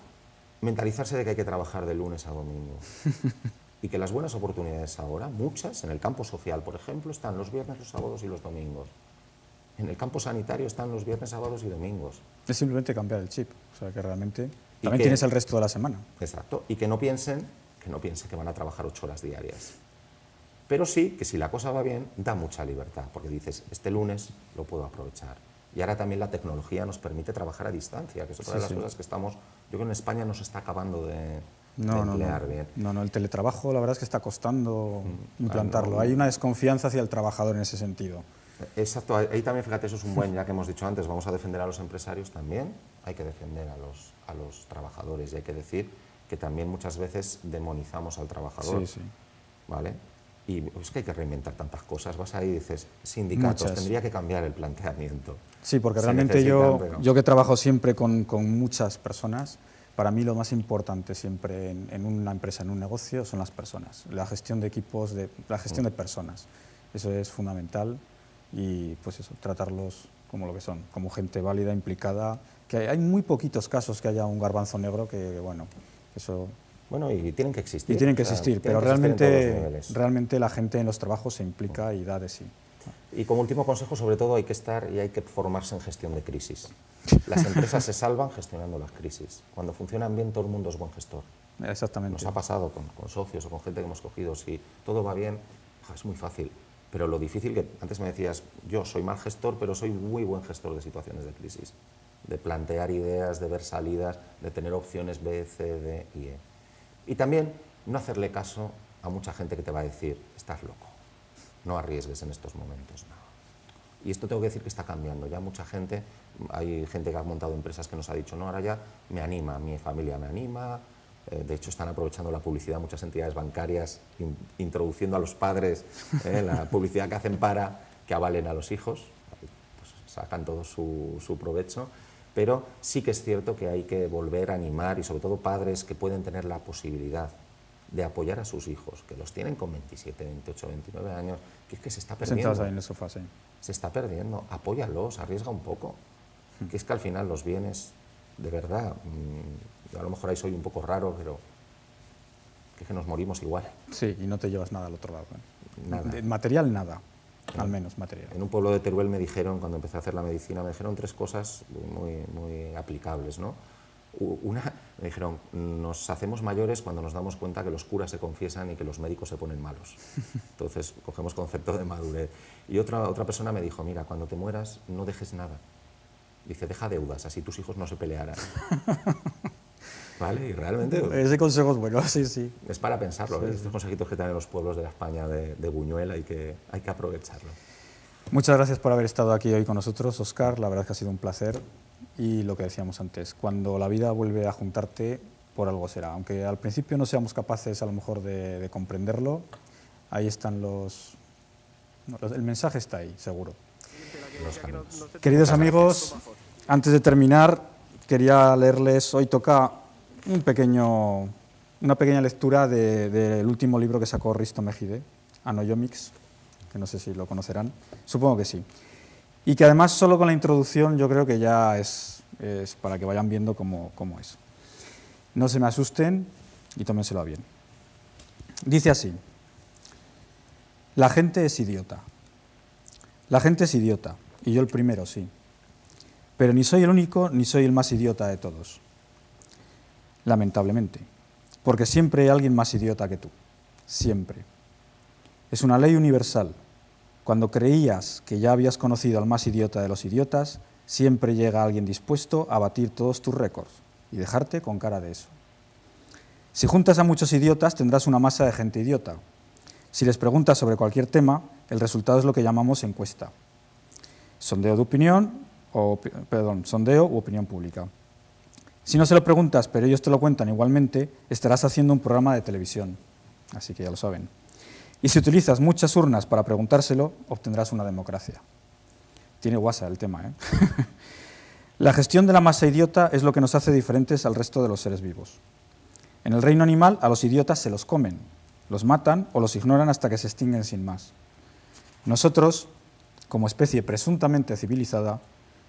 mentalizarse de que hay que trabajar de lunes a domingo. Y que las buenas oportunidades ahora, muchas, en el campo social, por ejemplo, están los viernes, los sábados y los domingos. En el campo sanitario están los viernes, sábados y domingos. Es simplemente cambiar el chip, o sea que realmente también tienes el resto de la semana. Exacto, y que no piensen que van a trabajar 8 horas diarias. Pero sí que si la cosa va bien, da mucha libertad, porque dices, este lunes lo puedo aprovechar. Y ahora también la tecnología nos permite trabajar a distancia, que es otra de las cosas que yo creo que en España nos está acabando de emplear bien. No, el teletrabajo la verdad es que está costando implantarlo. Hay una desconfianza hacia el trabajador en ese sentido. Exacto, ahí también, fíjate, eso es un buen, ya que hemos dicho antes, vamos a defender a los empresarios también, hay que defender a los trabajadores y hay que decir que también muchas veces demonizamos al trabajador, ¿vale? Y es que hay que reinventar tantas cosas, vas ahí y dices, sindicatos, tendría que cambiar el planteamiento. Sí, porque realmente yo que trabajo siempre con muchas personas, para mí lo más importante siempre en una empresa, en un negocio, son las personas, la gestión de equipos, la gestión de personas, eso es fundamental. Y pues eso, tratarlos como lo que son, como gente válida, implicada, que hay muy poquitos casos que haya un garbanzo negro que, bueno, eso... Bueno, y tienen que existir. Y tienen que existir, pero existir realmente la gente en los trabajos se implica y da de sí. Y como último consejo, sobre todo, hay que estar y hay que formarse en gestión de crisis. Las empresas se salvan gestionando las crisis. Cuando funcionan bien, todo el mundo es buen gestor. Exactamente. Nos ha pasado con socios o con gente que hemos cogido. Si todo va bien, es muy fácil. Pero lo difícil, que antes me decías, yo soy mal gestor, pero soy muy buen gestor de situaciones de crisis. De plantear ideas, de ver salidas, de tener opciones B, C, D y E. Y también no hacerle caso a mucha gente que te va a decir, estás loco, no arriesgues en estos momentos. No. Y esto tengo que decir que está cambiando. Ya mucha gente, hay gente que ha montado empresas que nos ha dicho, no, ahora ya me anima, mi familia me anima. De hecho, están aprovechando la publicidad muchas entidades bancarias, introduciendo a los padres la publicidad que hacen para que avalen a los hijos. Pues sacan todo su provecho. Pero sí que es cierto que hay que volver a animar, y sobre todo padres que pueden tener la posibilidad de apoyar a sus hijos, que los tienen con 27, 28, 29 años, que es que se está perdiendo. Sentados ahí en el sofá, sí. Se está perdiendo, apóyalos, arriesga un poco. Que es que al final los bienes, de verdad, a lo mejor ahí soy un poco raro, pero que es que nos morimos igual. Sí, y no te llevas nada al otro lado. ¿eh? Nada. Material, nada. Al menos material. En un pueblo de Teruel me dijeron, cuando empecé a hacer la medicina, me dijeron 3 cosas muy aplicables, ¿no? Una, me dijeron, nos hacemos mayores cuando nos damos cuenta que los curas se confiesan y que los médicos se ponen malos. Entonces, cogemos concepto de madurez. Y otra persona me dijo, mira, cuando te mueras, no dejes nada. Dice, deja deudas, así tus hijos no se pelearán. ¿Vale? Y realmente... Ese consejo es bueno, sí, sí. Es para pensarlo, sí, estos consejitos que tienen los pueblos de la España de Buñuel hay que aprovecharlo. Muchas gracias por haber estado aquí hoy con nosotros, Óscar. La verdad es que ha sido un placer. Y lo que decíamos antes, cuando la vida vuelve a juntarte, por algo será. Aunque al principio no seamos capaces a lo mejor de comprenderlo, ahí están el mensaje está ahí, seguro. Queridos amigos, antes de terminar, quería leerles, hoy toca una pequeña lectura del último libro que sacó Risto Mejide, Anoyomics, que no sé si lo conocerán, supongo que sí. Y que además solo con la introducción yo creo que ya es para que vayan viendo cómo es. No se me asusten y tómenselo a bien. Dice así: la gente es idiota. La gente es idiota, y yo el primero, sí. Pero ni soy el único ni soy el más idiota de todos. Lamentablemente, porque siempre hay alguien más idiota que tú. Siempre. Es una ley universal. Cuando creías que ya habías conocido al más idiota de los idiotas, siempre llega alguien dispuesto a batir todos tus récords y dejarte con cara de eso. Si juntas a muchos idiotas, tendrás una masa de gente idiota. Si les preguntas sobre cualquier tema, el resultado es lo que llamamos encuesta. Sondeo u opinión pública. Si no se lo preguntas, pero ellos te lo cuentan igualmente, estarás haciendo un programa de televisión. Así que ya lo saben. Y si utilizas muchas urnas para preguntárselo, obtendrás una democracia. Tiene guasa el tema, ¿eh? La gestión de la masa idiota es lo que nos hace diferentes al resto de los seres vivos. En el reino animal, a los idiotas se los comen, los matan o los ignoran hasta que se extinguen sin más. Nosotros, como especie presuntamente civilizada,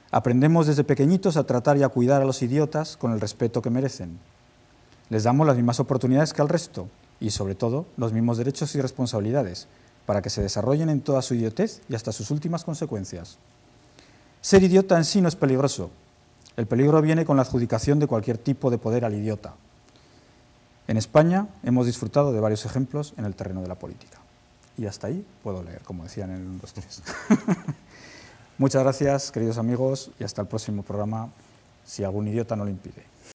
aprendemos desde pequeñitos a tratar y a cuidar a los idiotas con el respeto que merecen. Les damos las mismas oportunidades que al resto y, sobre todo, los mismos derechos y responsabilidades para que se desarrollen en toda su idiotez y hasta sus últimas consecuencias. Ser idiota en sí no es peligroso. El peligro viene con la adjudicación de cualquier tipo de poder al idiota. En España hemos disfrutado de varios ejemplos en el terreno de la política. Y hasta ahí puedo leer, como decían en el 1, 2, 3. Muchas gracias, queridos amigos, y hasta el próximo programa, si algún idiota no lo impide.